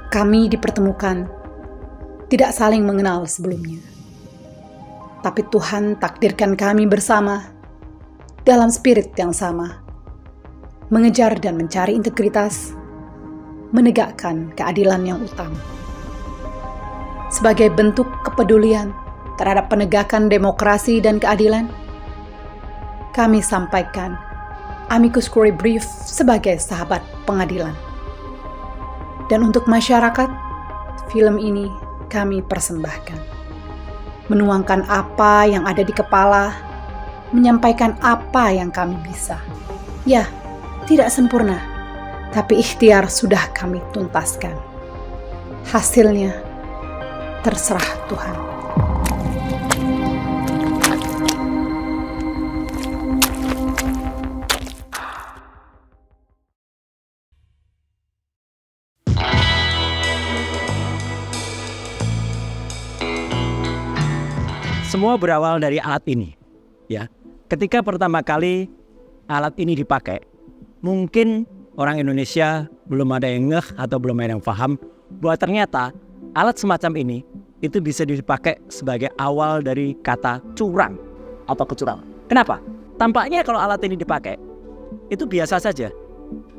Kami dipertemukan, tidak saling mengenal sebelumnya. Tapi Tuhan takdirkan kami bersama dalam spirit yang sama, mengejar dan mencari integritas, menegakkan keadilan yang utama. Sebagai bentuk kepedulian terhadap penegakan demokrasi dan keadilan, kami sampaikan amicus curiae brief sebagai sahabat pengadilan. Dan untuk masyarakat, film ini kami persembahkan. Menuangkan apa yang ada di kepala, menyampaikan apa yang kami bisa. Ya, tidak sempurna, tapi ikhtiar sudah kami tuntaskan. Hasilnya terserah Tuhan. Semua berawal dari alat ini, ya. Ketika pertama kali alat ini dipakai, mungkin orang Indonesia belum ada yang ngeh atau belum ada yang paham bahwa ternyata alat semacam ini itu bisa dipakai sebagai awal dari kata curang atau kecurangan. Kenapa? Tampaknya kalau alat ini dipakai, itu biasa saja.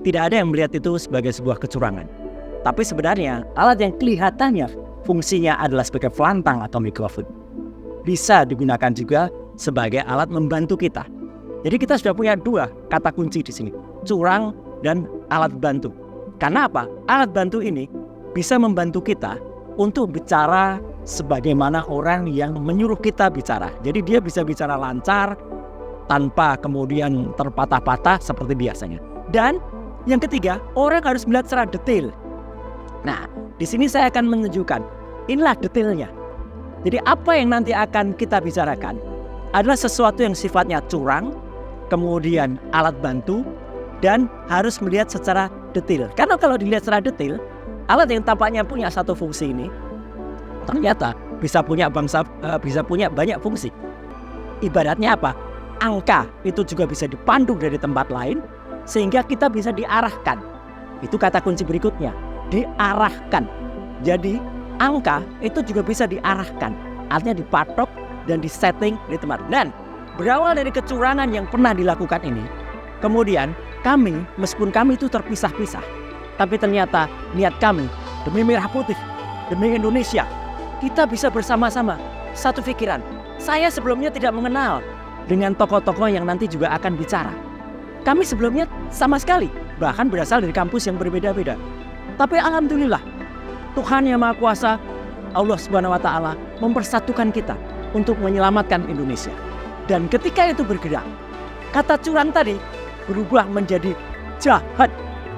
Tidak ada yang melihat itu sebagai sebuah kecurangan. Tapi sebenarnya alat yang kelihatannya fungsinya adalah sebagai pelantang atau mikrofon, bisa digunakan juga sebagai alat membantu kita. Jadi kita sudah punya dua kata kunci di sini, curang dan alat bantu. Karena apa? Alat bantu ini bisa membantu kita untuk bicara sebagaimana orang yang menyuruh kita bicara. Jadi dia bisa bicara lancar tanpa kemudian terpatah-patah seperti biasanya. Dan yang ketiga, orang harus melihat secara detail. Nah, di sini saya akan menunjukkan inilah detailnya. Jadi apa yang nanti akan kita bicarakan adalah sesuatu yang sifatnya curang, kemudian alat bantu, dan harus melihat secara detail. Karena kalau dilihat secara detail, alat yang tampaknya punya satu fungsi ini ternyata bisa punya banyak fungsi. Ibaratnya apa? Angka itu juga bisa dipandu dari tempat lain sehingga kita bisa diarahkan. Itu kata kunci berikutnya, diarahkan. Jadi angka itu juga bisa diarahkan, artinya dipatok dan disetting di tempat. Dan berawal dari kecurangan yang pernah dilakukan ini, kemudian kami, meskipun kami itu terpisah-pisah, tapi ternyata niat kami demi merah putih, demi Indonesia, kita bisa bersama-sama satu pikiran. Saya sebelumnya tidak mengenal dengan tokoh-tokoh yang nanti juga akan bicara. Kami sebelumnya sama sekali, bahkan berasal dari kampus yang berbeda-beda. Tapi alhamdulillah, Tuhan Yang Maha Kuasa, Allah Subhanahu wa Ta'ala, mempersatukan kita untuk menyelamatkan Indonesia. Dan ketika itu bergerak, kata curang tadi berubah menjadi jahat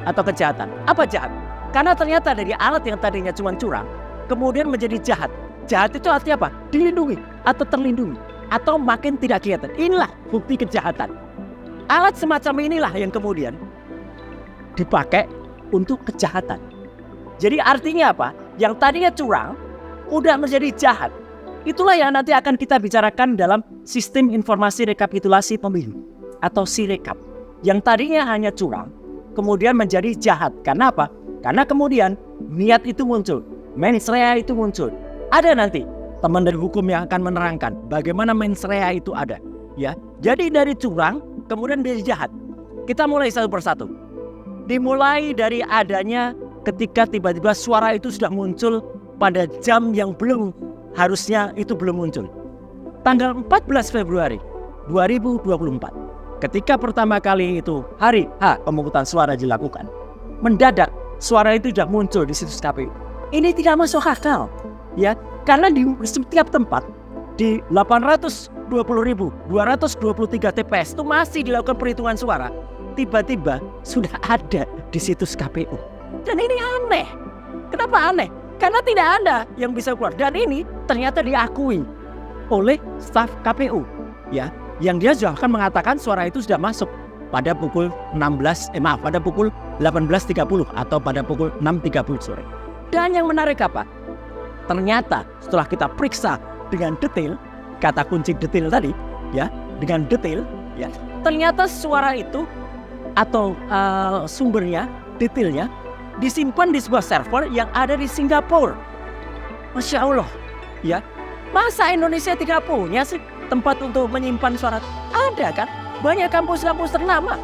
atau kejahatan. Apa jahat? Karena ternyata dari alat yang tadinya cuma curang, kemudian menjadi jahat. Jahat itu artinya apa? Dilindungi atau terlindungi atau makin tidak kelihatan. Inilah bukti kejahatan. Alat semacam inilah yang kemudian dipakai untuk kejahatan. Jadi artinya apa? Yang tadinya curang udah menjadi jahat. Itulah yang nanti akan kita bicarakan dalam sistem informasi rekapitulasi pemilu atau Sirekap. Yang tadinya hanya curang kemudian menjadi jahat. Karena apa? Karena kemudian niat itu muncul, mens rea itu muncul. Ada nanti teman dari hukum yang akan menerangkan bagaimana mens rea itu ada. Ya, jadi dari curang kemudian menjadi jahat. Kita mulai satu persatu. Dimulai dari adanya ketika tiba-tiba suara itu sudah muncul pada jam yang harusnya itu belum muncul. Tanggal 14 Februari 2024, ketika pertama kali itu hari H pemungutan suara dilakukan, mendadak suara itu sudah muncul di situs KPU. Ini tidak masuk akal, ya, karena di setiap tempat di 820.223 TPS itu masih dilakukan perhitungan suara. Tiba-tiba sudah ada di situs KPU. Dan ini aneh. Kenapa aneh? Karena tidak ada yang bisa keluar. Dan ini ternyata diakui oleh staf KPU, ya, yang dia juga akan mengatakan suara itu sudah masuk pada pukul 18.30 atau pada pukul 6.30 sore. Dan yang menarik apa? Ternyata setelah kita periksa dengan detail, kata kunci detail tadi, ya, dengan detail, ya, ternyata suara itu atau sumbernya, detailnya disimpan di sebuah server yang ada di Singapura. Masya Allah, ya. Masa Indonesia tidak punya sih tempat untuk menyimpan surat? Ada kan? Banyak kampus-kampus ternama.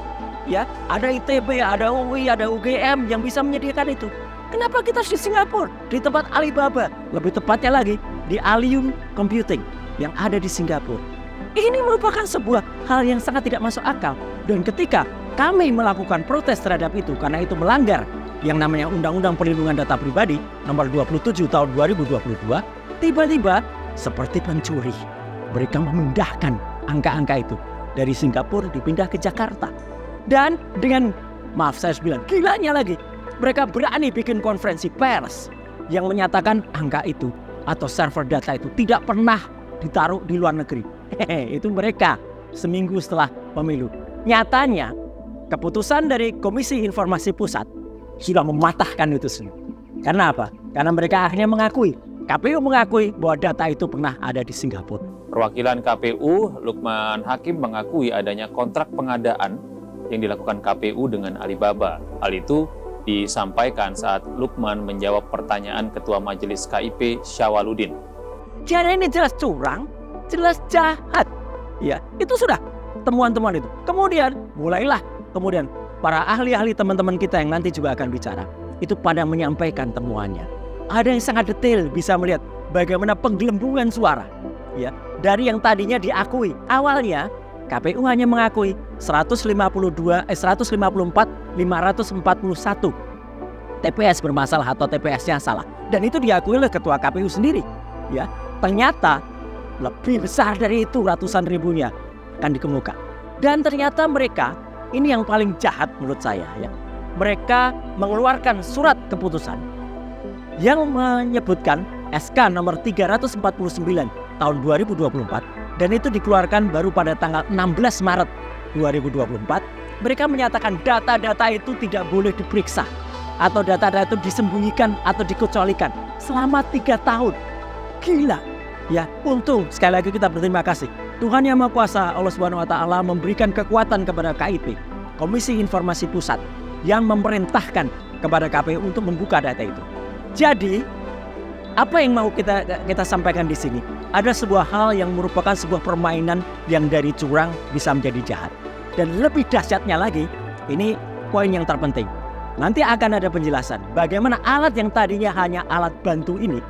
Ya, ada ITB, ada UI, ada UGM yang bisa menyediakan itu. Kenapa kita harus di Singapura? Di tempat Alibaba, lebih tepatnya lagi di Allium Computing yang ada di Singapura. Ini merupakan sebuah hal yang sangat tidak masuk akal. Dan ketika kami melakukan protes terhadap itu karena itu melanggar yang namanya Undang-Undang Perlindungan Data Pribadi nomor 27 tahun 2022, tiba-tiba seperti pencuri, mereka memindahkan angka-angka itu dari Singapura dipindah ke Jakarta. Dan dengan, maaf saya bilang, gilanya lagi, mereka berani bikin konferensi pers yang menyatakan angka itu atau server data itu tidak pernah ditaruh di luar negeri. Itu mereka seminggu setelah pemilu. Nyatanya keputusan dari Komisi Informasi Pusat sudah mematahkan itu semua. Karena apa? Karena mereka akhirnya mengakui, KPU mengakui bahwa data itu pernah ada di Singapura. Perwakilan KPU, Lukman Hakim, mengakui adanya kontrak pengadaan yang dilakukan KPU dengan Alibaba. Hal itu disampaikan saat Lukman menjawab pertanyaan Ketua Majelis KIP Syawaludin. Jadi ini jelas curang, jelas jahat. Ya, itu sudah temuan-temuan itu. Kemudian mulailah para ahli-ahli teman-teman kita yang nanti juga akan bicara itu pada menyampaikan temuannya. Ada yang sangat detail bisa melihat bagaimana penggelembungan suara. Ya, dari yang tadinya diakui awalnya KPU hanya mengakui 154.541 TPS bermasalah atau TPS-nya salah. Dan itu diakui oleh Ketua KPU sendiri. Ya, ternyata lebih besar dari itu, ratusan ribunya akan dikemuka. Dan ternyata mereka, ini yang paling jahat menurut saya ya. Mereka mengeluarkan surat keputusan yang menyebutkan SK nomor 349 tahun 2024 dan itu dikeluarkan baru pada tanggal 16 Maret 2024. Mereka menyatakan data-data itu tidak boleh diperiksa atau data-data itu disembunyikan atau dikecualikan selama 3 tahun. Gila. Ya, untung sekali lagi kita berterima kasih. Tuhan Yang Maha Kuasa Allah Subhanahu wa taala memberikan kekuatan kepada KIP, Komisi Informasi Pusat, yang memerintahkan kepada KPU untuk membuka data itu. Jadi, apa yang mau kita sampaikan di sini? Ada sebuah hal yang merupakan sebuah permainan yang dari curang bisa menjadi jahat. Dan lebih dahsyatnya lagi, ini poin yang terpenting. Nanti akan ada penjelasan bagaimana alat yang tadinya hanya alat bantu ini,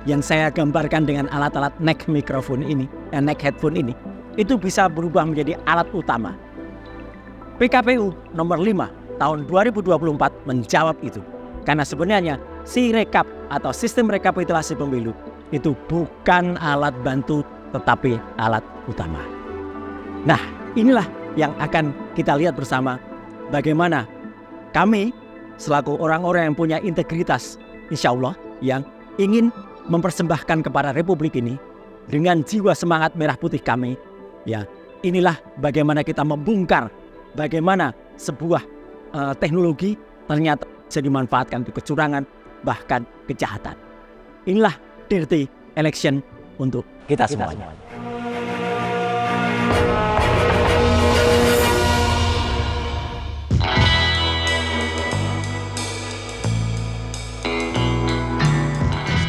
yang saya gambarkan dengan alat-alat neck microphone ini, neck headphone ini, itu bisa berubah menjadi alat utama. PKPU nomor 5 tahun 2024 menjawab itu. Karena sebenarnya si rekap atau sistem rekapitulasi pemilu itu bukan alat bantu tetapi alat utama. Nah, inilah yang akan kita lihat bersama bagaimana kami selaku orang-orang yang punya integritas, insya Allah, yang ingin mempersembahkan kepada Republik ini dengan jiwa semangat merah putih kami, ya, inilah bagaimana kita membongkar bagaimana sebuah teknologi ternyata bisa dimanfaatkan untuk kecurangan bahkan kejahatan. Inilah dirty election untuk kita semuanya.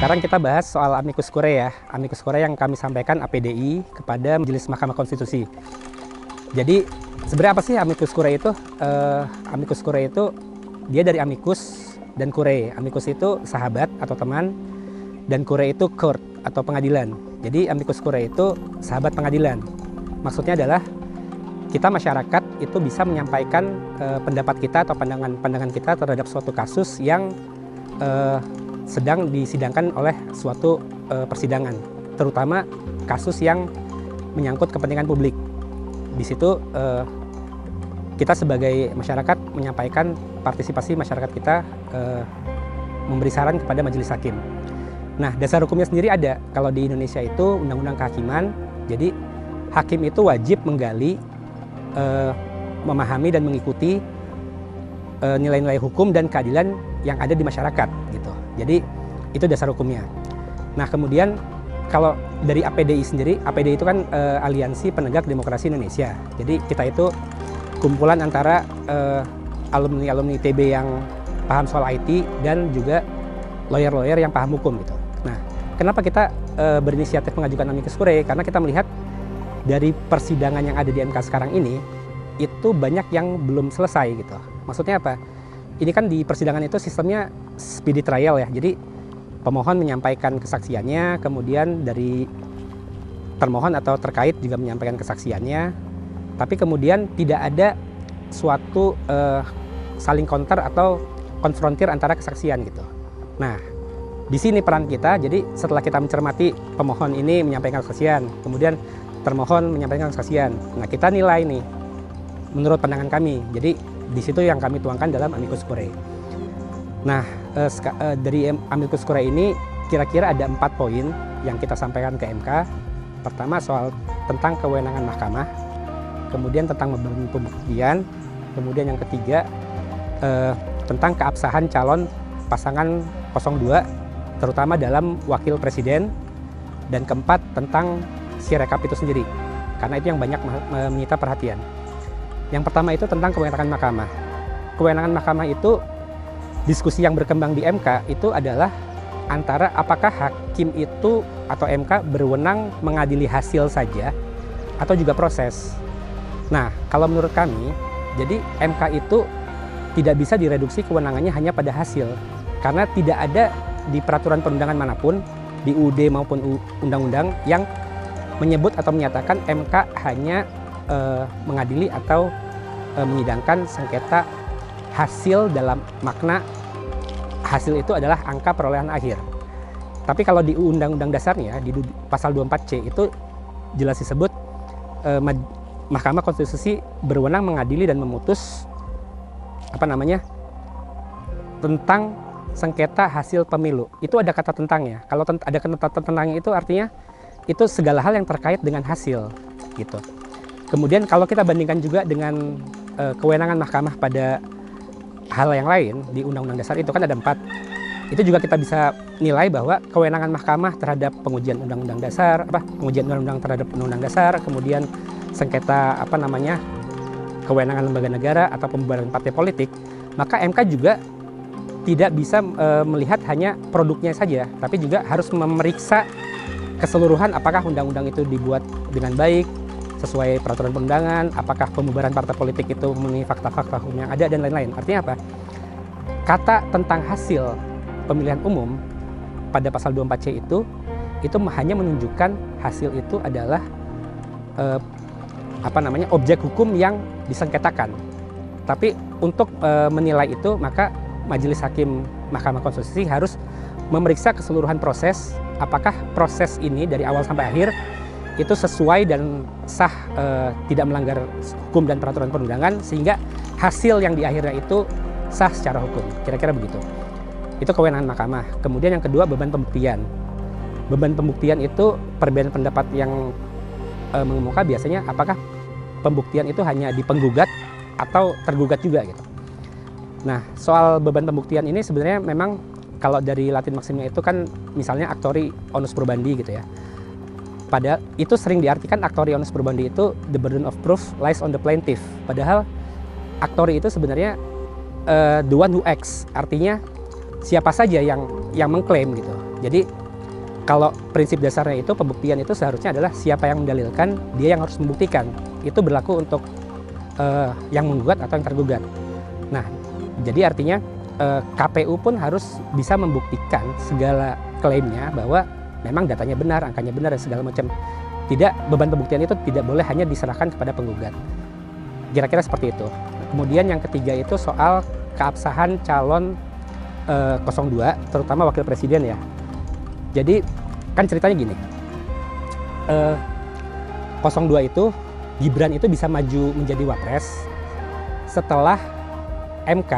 Sekarang kita bahas soal amicus curiae ya. Amicus curiae yang kami sampaikan APDI kepada Majelis Mahkamah Konstitusi. Jadi sebenarnya apa sih amicus curiae itu? Amicus curiae itu dia dari amicus dan curiae. Amicus itu sahabat atau teman dan curiae itu court atau pengadilan. Jadi amicus curiae itu sahabat pengadilan. Maksudnya adalah kita masyarakat itu bisa menyampaikan pendapat kita atau pandangan kita terhadap suatu kasus yang sedang disidangkan oleh suatu persidangan, terutama kasus yang menyangkut kepentingan publik. Di situ kita sebagai masyarakat menyampaikan partisipasi masyarakat kita memberi saran kepada majelis hakim. Nah, dasar hukumnya sendiri ada. Kalau di Indonesia itu Undang-Undang Kehakiman, jadi hakim itu wajib menggali, memahami dan mengikuti nilai-nilai hukum dan keadilan yang ada di masyarakat gitu. Jadi itu dasar hukumnya. Nah, kemudian kalau dari APDI sendiri, APDI itu kan Aliansi Penegak Demokrasi Indonesia. Jadi kita itu kumpulan antara alumni-alumni ITB yang paham soal IT dan juga lawyer-lawyer yang paham hukum gitu. Nah, kenapa kita berinisiatif mengajukan amicus curiae? Karena kita melihat dari persidangan yang ada di MK sekarang ini itu banyak yang belum selesai gitu. Maksudnya apa? Ini kan di persidangan itu sistemnya speedy trial ya. Jadi pemohon menyampaikan kesaksiannya, kemudian dari termohon atau terkait juga menyampaikan kesaksiannya, tapi kemudian tidak ada suatu saling counter atau konfrontir antara kesaksian gitu. Nah, di sini peran kita. Jadi setelah kita mencermati pemohon ini menyampaikan kesaksian, kemudian termohon menyampaikan kesaksian. Nah, kita nilai nih menurut pandangan kami. Jadi di situ yang kami tuangkan dalam amicus curiae. Nah, dari amicus curiae ini kira-kira ada 4 poin yang kita sampaikan ke MK. Pertama soal tentang kewenangan mahkamah, kemudian tentang beban pembuktian, kemudian yang ketiga tentang keabsahan calon pasangan 02 terutama dalam wakil presiden, dan keempat tentang Sirekap itu sendiri, karena itu yang banyak menyita perhatian. Yang pertama itu tentang kewenangan mahkamah. Kewenangan mahkamah itu diskusi yang berkembang di MK itu adalah antara apakah hakim itu atau MK berwenang mengadili hasil saja atau juga proses. Nah, kalau menurut kami, jadi MK itu tidak bisa direduksi kewenangannya hanya pada hasil, karena tidak ada di peraturan perundangan manapun, di UUD maupun undang-undang yang menyebut atau menyatakan MK hanya mengadili atau menyidangkan sengketa hasil dalam makna hasil itu adalah angka perolehan akhir. Tapi kalau di undang-undang dasarnya di pasal 24C itu jelas disebut Mahkamah Konstitusi berwenang mengadili dan memutus tentang sengketa hasil pemilu. Itu ada kata tentangnya. Kalau ada kata tentangnya itu artinya itu segala hal yang terkait dengan hasil gitu. Kemudian kalau kita bandingkan juga dengan kewenangan mahkamah pada hal yang lain di Undang-Undang Dasar itu kan ada 4. Itu juga kita bisa nilai bahwa kewenangan mahkamah terhadap pengujian Undang-Undang Dasar, pengujian Undang-Undang terhadap Undang-Undang Dasar, kemudian sengketa kewenangan lembaga negara atau pembubaran partai politik, maka MK juga tidak bisa melihat hanya produknya saja, tapi juga harus memeriksa keseluruhan apakah undang-undang itu dibuat dengan baik, sesuai peraturan perundangan, apakah pembubaran partai politik itu memenuhi fakta-fakta hukum yang ada, dan lain-lain. Artinya apa? Kata tentang hasil pemilihan umum pada pasal 24C itu hanya menunjukkan hasil itu adalah objek hukum yang disengketakan. Tapi untuk menilai itu, maka Majelis Hakim Mahkamah Konstitusi harus memeriksa keseluruhan proses, apakah proses ini dari awal sampai akhir itu sesuai dan sah, tidak melanggar hukum dan peraturan perundangan, sehingga hasil yang di akhirnya itu sah secara hukum. Kira-kira begitu. Itu kewenangan mahkamah. Kemudian yang kedua, beban pembuktian. Beban pembuktian itu perbedaan pendapat yang mengemuka biasanya apakah pembuktian itu hanya di penggugat atau tergugat juga gitu. Nah, soal beban pembuktian ini sebenarnya memang kalau dari Latin Maximnya itu kan misalnya actori onus probandi gitu ya. Padahal itu sering diartikan actori onus probandi itu the burden of proof lies on the plaintiff. Padahal actori itu sebenarnya the one who acts, artinya siapa saja yang mengklaim gitu. Jadi kalau prinsip dasarnya itu pembuktian itu seharusnya adalah siapa yang mendalilkan, dia yang harus membuktikan. Itu berlaku untuk yang menggugat atau yang tergugat. Nah, jadi artinya KPU pun harus bisa membuktikan segala klaimnya bahwa memang datanya benar, angkanya benar, dan segala macam. Tidak, beban pembuktian itu tidak boleh hanya diserahkan kepada penggugat. Kira-kira seperti itu. Kemudian yang ketiga itu soal keabsahan calon 02, terutama wakil presiden ya. Jadi kan ceritanya gini, 02 itu Gibran itu bisa maju menjadi wapres setelah MK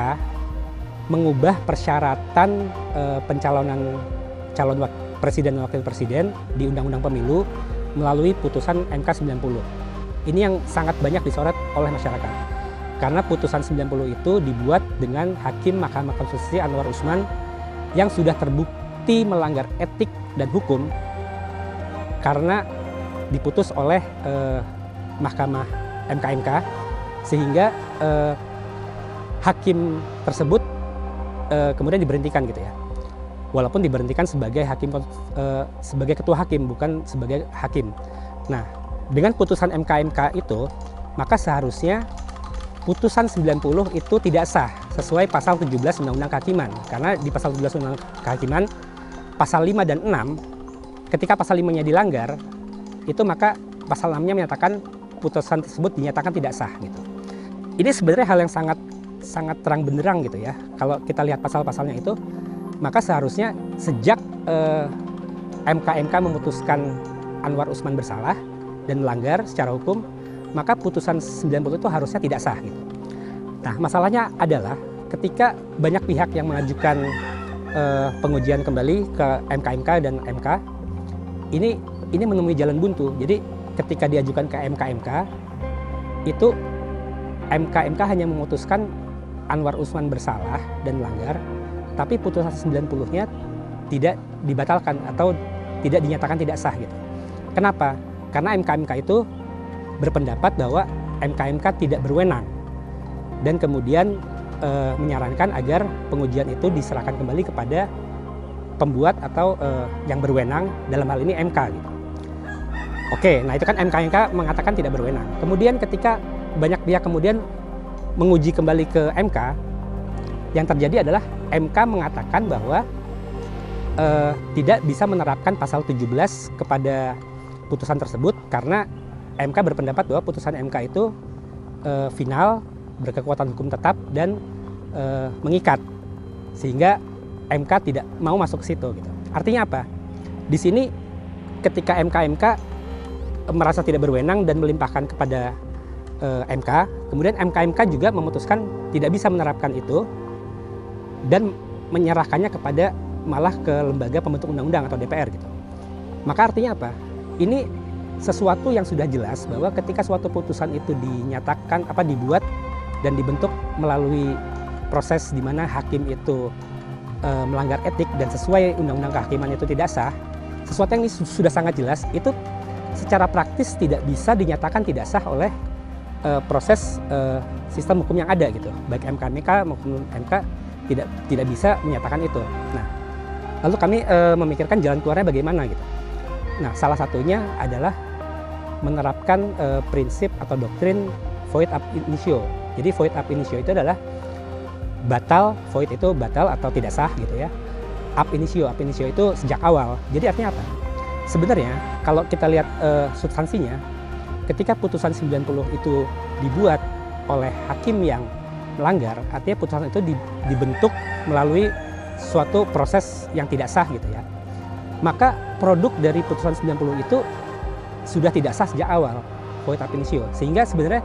mengubah persyaratan pencalonan calon presiden dan wakil presiden di Undang-Undang Pemilu melalui putusan MK 90. Ini yang sangat banyak disorot oleh masyarakat. Karena putusan 90 itu dibuat dengan Hakim Mahkamah Konstitusi Anwar Usman yang sudah terbukti melanggar etik dan hukum karena diputus oleh Mahkamah MKMK, sehingga hakim tersebut kemudian diberhentikan gitu ya. Walaupun diberhentikan sebagai sebagai ketua hakim, bukan sebagai hakim. Nah, dengan putusan MK itu, maka seharusnya putusan 90 itu tidak sah sesuai pasal 17 Undang-Undang Kehakiman. Karena di pasal 17 Undang-Undang Kehakiman, pasal 5 dan 6, ketika pasal 5-nya dilanggar, itu maka pasal 6-nya menyatakan putusan tersebut dinyatakan tidak sah gitu. Ini sebenarnya hal yang sangat terang benderang gitu ya. Kalau kita lihat pasal-pasalnya itu, maka seharusnya sejak MK memutuskan Anwar Usman bersalah dan melanggar secara hukum, maka putusan 90 itu harusnya tidak sah gitu. Nah, masalahnya adalah ketika banyak pihak yang mengajukan pengujian kembali ke MK dan MK, ini menemui jalan buntu. Jadi ketika diajukan ke MK itu MK hanya memutuskan Anwar Usman bersalah dan melanggar, tapi putusan 90-nya tidak dibatalkan atau tidak dinyatakan tidak sah gitu. Kenapa? Karena MK itu berpendapat bahwa MK tidak berwenang dan kemudian menyarankan agar pengujian itu diserahkan kembali kepada pembuat atau yang berwenang, dalam hal ini MK gitu. Oke, nah itu kan MK mengatakan tidak berwenang. Kemudian ketika banyak pihak kemudian menguji kembali ke MK, yang terjadi adalah MK mengatakan bahwa tidak bisa menerapkan pasal 17 kepada putusan tersebut karena MK berpendapat bahwa putusan MK itu final, berkekuatan hukum tetap dan mengikat, sehingga MK tidak mau masuk ke situ gitu. Artinya apa? Di sini ketika MK merasa tidak berwenang dan melimpahkan kepada MK, kemudian MK juga memutuskan tidak bisa menerapkan itu dan menyerahkannya kepada malah ke lembaga pembentuk undang-undang atau DPR gitu. Maka artinya apa? Ini sesuatu yang sudah jelas bahwa ketika suatu putusan itu dinyatakan dibuat dan dibentuk melalui proses di mana hakim itu melanggar etik dan sesuai undang-undang kehakiman itu tidak sah, sesuatu yang ini sudah sangat jelas itu secara praktis tidak bisa dinyatakan tidak sah oleh proses sistem hukum yang ada gitu. Baik MK maupun MK tidak bisa menyatakan itu. Nah, lalu kami memikirkan jalan keluarnya bagaimana gitu. Nah, salah satunya adalah menerapkan prinsip atau doktrin void ab initio. Jadi void ab initio itu adalah void itu batal atau tidak sah gitu ya. Ab initio itu sejak awal. Jadi artinya apa? Sebenarnya kalau kita lihat substansinya, ketika putusan 90 itu dibuat oleh hakim yang melanggar, artinya putusan itu dibentuk melalui suatu proses yang tidak sah gitu ya. Maka produk dari putusan 90 itu sudah tidak sah sejak awal, void ab initio. Sehingga sebenarnya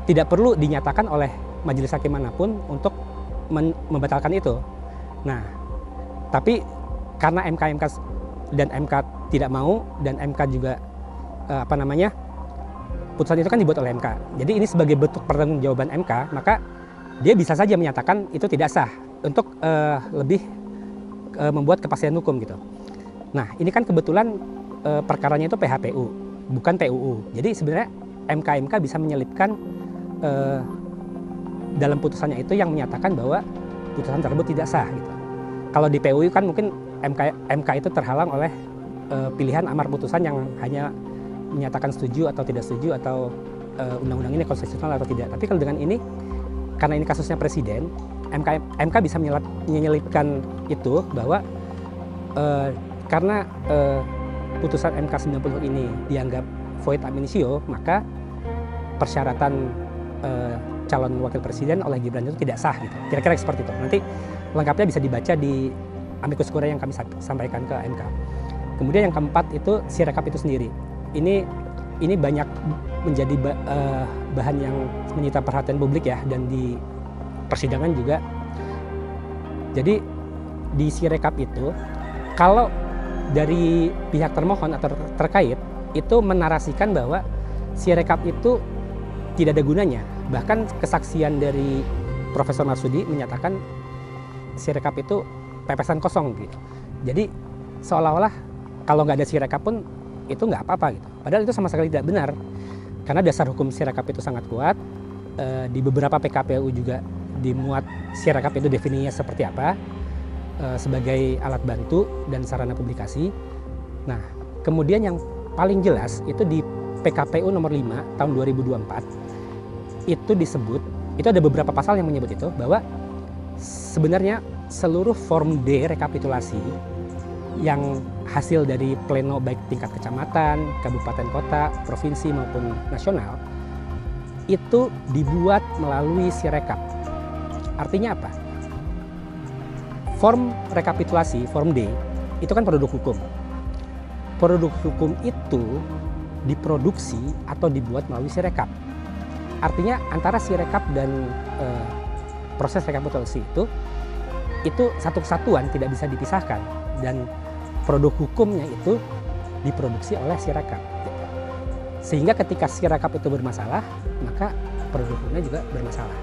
tidak perlu dinyatakan oleh majelis hakim manapun untuk membatalkan itu. Nah, tapi karena MK dan MK tidak mau dan MK juga putusan itu kan dibuat oleh MK. Jadi ini sebagai bentuk pertanggungjawaban MK, maka dia bisa saja menyatakan itu tidak sah untuk lebih membuat kepastian hukum gitu. Nah, ini kan kebetulan perkaranya itu PHPU, bukan PUU. Jadi sebenarnya MK bisa menyelipkan dalam putusannya itu yang menyatakan bahwa putusan tersebut tidak sah gitu. Kalau di PUU kan mungkin MK itu terhalang oleh pilihan amar putusan yang hanya menyatakan setuju atau tidak setuju atau undang-undang ini konstitusional atau tidak. Tapi kalau dengan ini, karena ini kasusnya presiden, MK bisa menyelipkan itu bahwa karena putusan MK 90 ini dianggap void ab initio, maka persyaratan calon wakil presiden oleh Gibran itu tidak sah gitu. Kira-kira seperti itu. Nanti lengkapnya bisa dibaca di amicus curiae yang kami sampaikan ke MK. Kemudian yang keempat itu sirekap itu sendiri. Ini banyak menjadi bahan yang menyita perhatian publik ya, dan di persidangan juga. Jadi di sirekap itu, kalau dari pihak termohon atau terkait itu menarasikan bahwa sirekap itu tidak ada gunanya. Bahkan kesaksian dari Profesor Marsudi menyatakan sirekap itu pepesan kosong gitu. Jadi seolah-olah kalau nggak ada sirekap pun itu nggak apa-apa gitu. Padahal itu sama sekali tidak benar. Karena dasar hukum sirekap itu sangat kuat. Di beberapa PKPU juga dimuat Sirekap itu definisinya seperti apa, sebagai alat bantu dan sarana publikasi. Nah, kemudian yang paling jelas itu di PKPU nomor 5 tahun 2024 itu disebut, itu ada beberapa pasal yang menyebut itu bahwa sebenarnya seluruh form D rekapitulasi yang hasil dari pleno baik tingkat kecamatan, kabupaten kota, provinsi maupun nasional itu dibuat melalui Sirekap. Artinya apa? Form rekapitulasi, form D, itu kan produk hukum. Produk hukum itu diproduksi atau dibuat melalui Sirekap. Artinya antara Sirekap dan proses rekapitulasi itu satu kesatuan, tidak bisa dipisahkan, dan produk hukumnya itu diproduksi oleh Sirekap. Sehingga ketika Sirekap itu bermasalah, maka produk hukumnya juga bermasalah.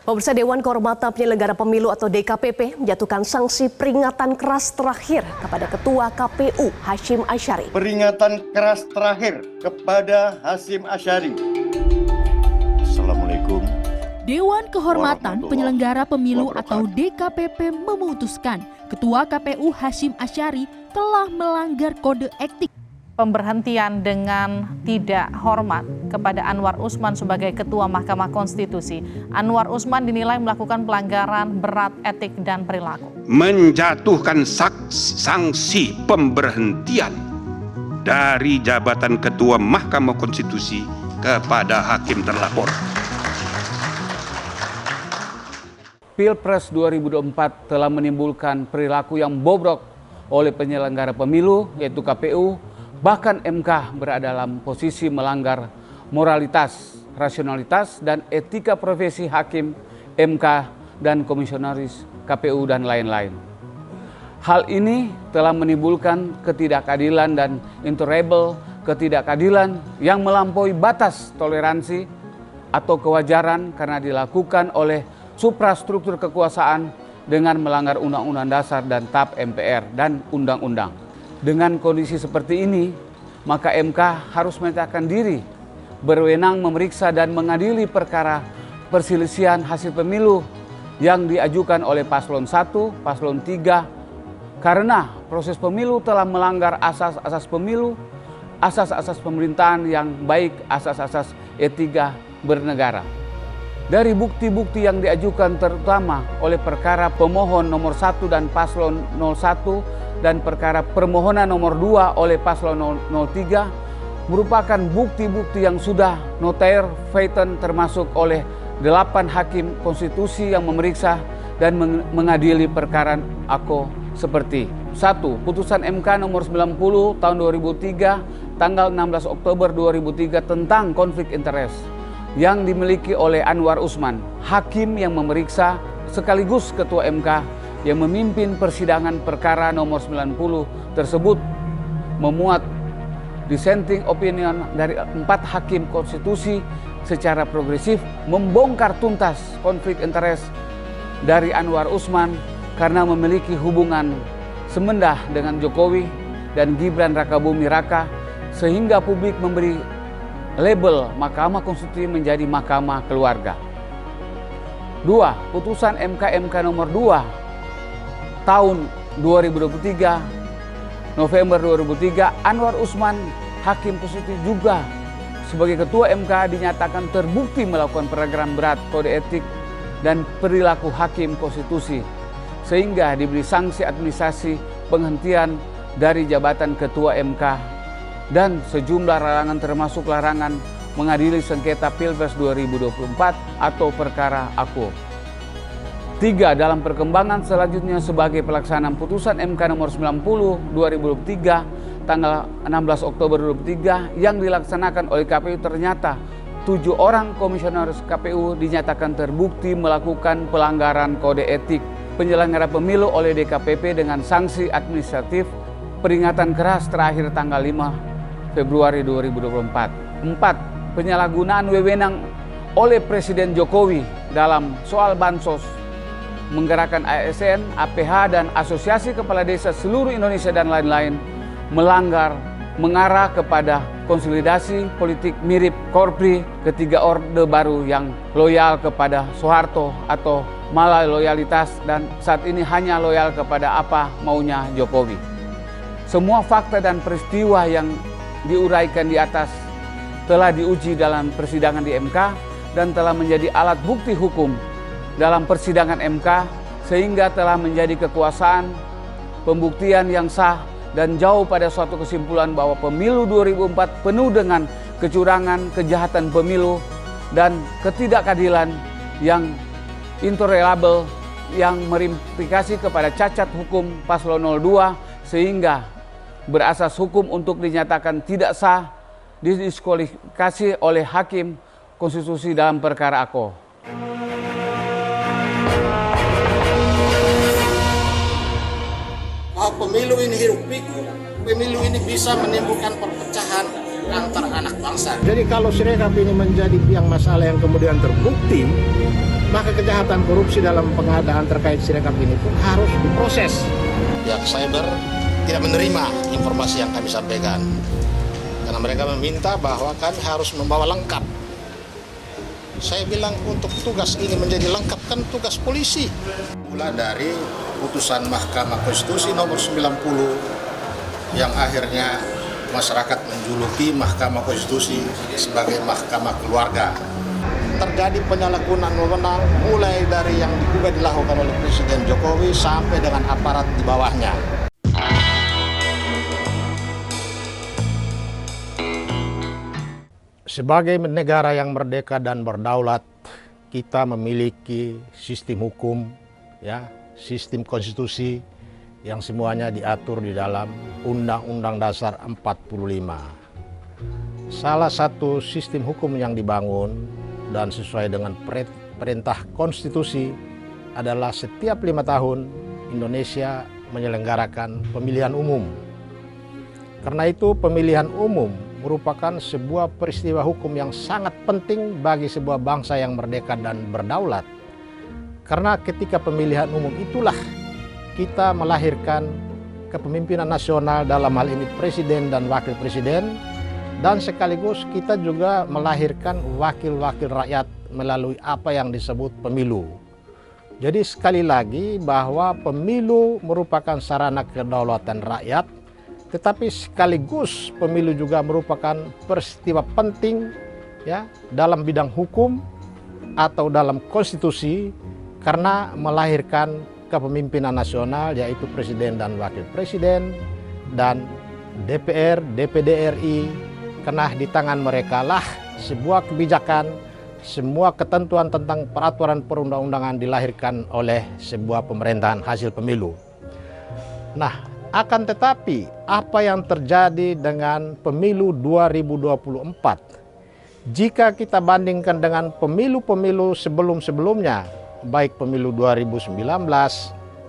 Pemirsa, Dewan Kehormatan Penyelenggara Pemilu atau DKPP menjatuhkan sanksi peringatan keras terakhir kepada Ketua KPU Hasyim Asyari. Peringatan keras terakhir kepada Hasyim Asyari. Assalamualaikum. Dewan Kehormatan Penyelenggara Pemilu atau DKPP memutuskan Ketua KPU Hasyim Asyari telah melanggar kode etik. Pemberhentian dengan tidak hormat kepada Anwar Usman sebagai Ketua Mahkamah Konstitusi. Anwar Usman dinilai melakukan pelanggaran berat etik dan perilaku. Menjatuhkan sanksi pemberhentian dari jabatan Ketua Mahkamah Konstitusi kepada hakim terlapor. Pilpres 2024 telah menimbulkan perilaku yang bobrok oleh penyelenggara pemilu, yaitu KPU. Bahkan MK berada dalam posisi melanggar moralitas, rasionalitas, dan etika profesi hakim, MK, dan komisionaris KPU, dan lain-lain. Hal ini telah menimbulkan ketidakadilan dan intolerable, ketidakadilan yang melampaui batas toleransi atau kewajaran karena dilakukan oleh suprastruktur kekuasaan dengan melanggar Undang-Undang Dasar dan TAP MPR dan Undang-Undang. Dengan kondisi seperti ini, maka MK harus menyatakan diri berwenang memeriksa dan mengadili perkara perselisihan hasil pemilu yang diajukan oleh paslon 1, paslon 3, karena proses pemilu telah melanggar asas-asas pemilu, asas-asas pemerintahan yang baik, asas-asas etika bernegara. Dari bukti-bukti yang diajukan terutama oleh perkara pemohon nomor 1 dan paslon 01 dan perkara permohonan nomor 2 oleh paslon 03 merupakan bukti-bukti yang sudah notaire feiten termasuk oleh 8 hakim konstitusi yang memeriksa dan mengadili perkara AKO seperti 1. Putusan MK nomor 90 tahun 2003 tanggal 16 Oktober 2003 tentang konflik interest yang dimiliki oleh Anwar Usman, hakim yang memeriksa sekaligus Ketua MK yang memimpin persidangan perkara nomor 90 tersebut memuat dissenting opinion dari 4 hakim konstitusi secara progresif membongkar tuntas konflik interest dari Anwar Usman karena memiliki hubungan semendah dengan Jokowi dan Gibran Rakabuming Raka sehingga publik memberi label Mahkamah Konstitusi menjadi Mahkamah Keluarga. 2. Putusan MK nomor 2 tahun 2023 November 2003 Anwar Usman hakim konstitusi juga sebagai ketua MK dinyatakan terbukti melakukan pelanggaran berat kode etik dan perilaku hakim konstitusi sehingga diberi sanksi administrasi penghentian dari jabatan ketua MK dan sejumlah larangan termasuk larangan mengadili sengketa Pilpres 2024 atau perkara AKO. 3. Dalam perkembangan selanjutnya sebagai pelaksanaan putusan MK nomor 90 2023 tanggal 16 Oktober 2023 yang dilaksanakan oleh KPU ternyata 7 orang komisionaris KPU dinyatakan terbukti melakukan pelanggaran kode etik penyelenggara pemilu oleh DKPP dengan sanksi administratif peringatan keras terakhir tanggal 5 Februari 2024. 4. Penyalahgunaan wewenang oleh Presiden Jokowi dalam soal bansos menggerakkan ASN, APH, dan Asosiasi Kepala Desa seluruh Indonesia dan lain-lain mengarah kepada konsolidasi politik mirip Korpri ketiga Orde Baru yang loyal kepada Soeharto atau malah loyalitas dan saat ini hanya loyal kepada apa maunya Jokowi. Semua fakta dan peristiwa yang diuraikan di atas telah diuji dalam persidangan di MK dan telah menjadi alat bukti hukum dalam persidangan MK sehingga telah menjadi kekuasaan pembuktian yang sah dan jauh pada suatu kesimpulan bahwa pemilu 2004 penuh dengan kecurangan, kejahatan pemilu, dan ketidakadilan yang intolerable yang berimplikasi kepada cacat hukum paslon 02 sehingga berasas hukum untuk dinyatakan tidak sah didiskualifikasi oleh Hakim Konstitusi dalam perkara AKO. Bahwa pemilu ini hiruk pikuk, pemilu ini bisa menimbulkan perpecahan antar anak bangsa. Jadi kalau Sirekap ini menjadi yang masalah yang kemudian terbukti, maka kejahatan korupsi dalam pengadaan terkait Sirekap ini pun harus diproses. Pihak cyber tidak menerima informasi yang kami sampaikan. Karena mereka meminta bahwa kami harus membawa lengkap. Saya bilang untuk tugas ini menjadi lengkap kan tugas polisi. Mulai dari putusan Mahkamah Konstitusi nomor 90 yang akhirnya masyarakat menjuluki Mahkamah Konstitusi sebagai Mahkamah Keluarga. Terjadi penyalahgunaan wewenang mulai dari yang diduga dilakukan oleh Presiden Jokowi sampai dengan aparat di bawahnya. Sebagai negara yang merdeka dan berdaulat, kita memiliki sistem hukum, ya, sistem konstitusi yang semuanya diatur di dalam Undang-Undang Dasar 45. Salah satu sistem hukum yang dibangun dan sesuai dengan perintah konstitusi adalah setiap 5 tahun Indonesia menyelenggarakan pemilihan umum. Karena itu pemilihan umum merupakan sebuah peristiwa hukum yang sangat penting bagi sebuah bangsa yang merdeka dan berdaulat. Karena ketika pemilihan umum itulah kita melahirkan kepemimpinan nasional, dalam hal ini presiden dan wakil presiden, dan sekaligus kita juga melahirkan wakil-wakil rakyat melalui apa yang disebut pemilu. Jadi sekali lagi bahwa pemilu merupakan sarana kedaulatan rakyat, tetapi sekaligus pemilu juga merupakan peristiwa penting, ya, dalam bidang hukum atau dalam konstitusi karena melahirkan kepemimpinan nasional yaitu presiden dan wakil presiden dan DPR, DPD RI, karena di tangan mereka lah sebuah kebijakan, semua ketentuan tentang peraturan perundang-undangan dilahirkan oleh sebuah pemerintahan hasil pemilu. Nah, akan tetapi apa yang terjadi dengan pemilu 2024 jika kita bandingkan dengan pemilu-pemilu sebelum-sebelumnya, baik pemilu 2019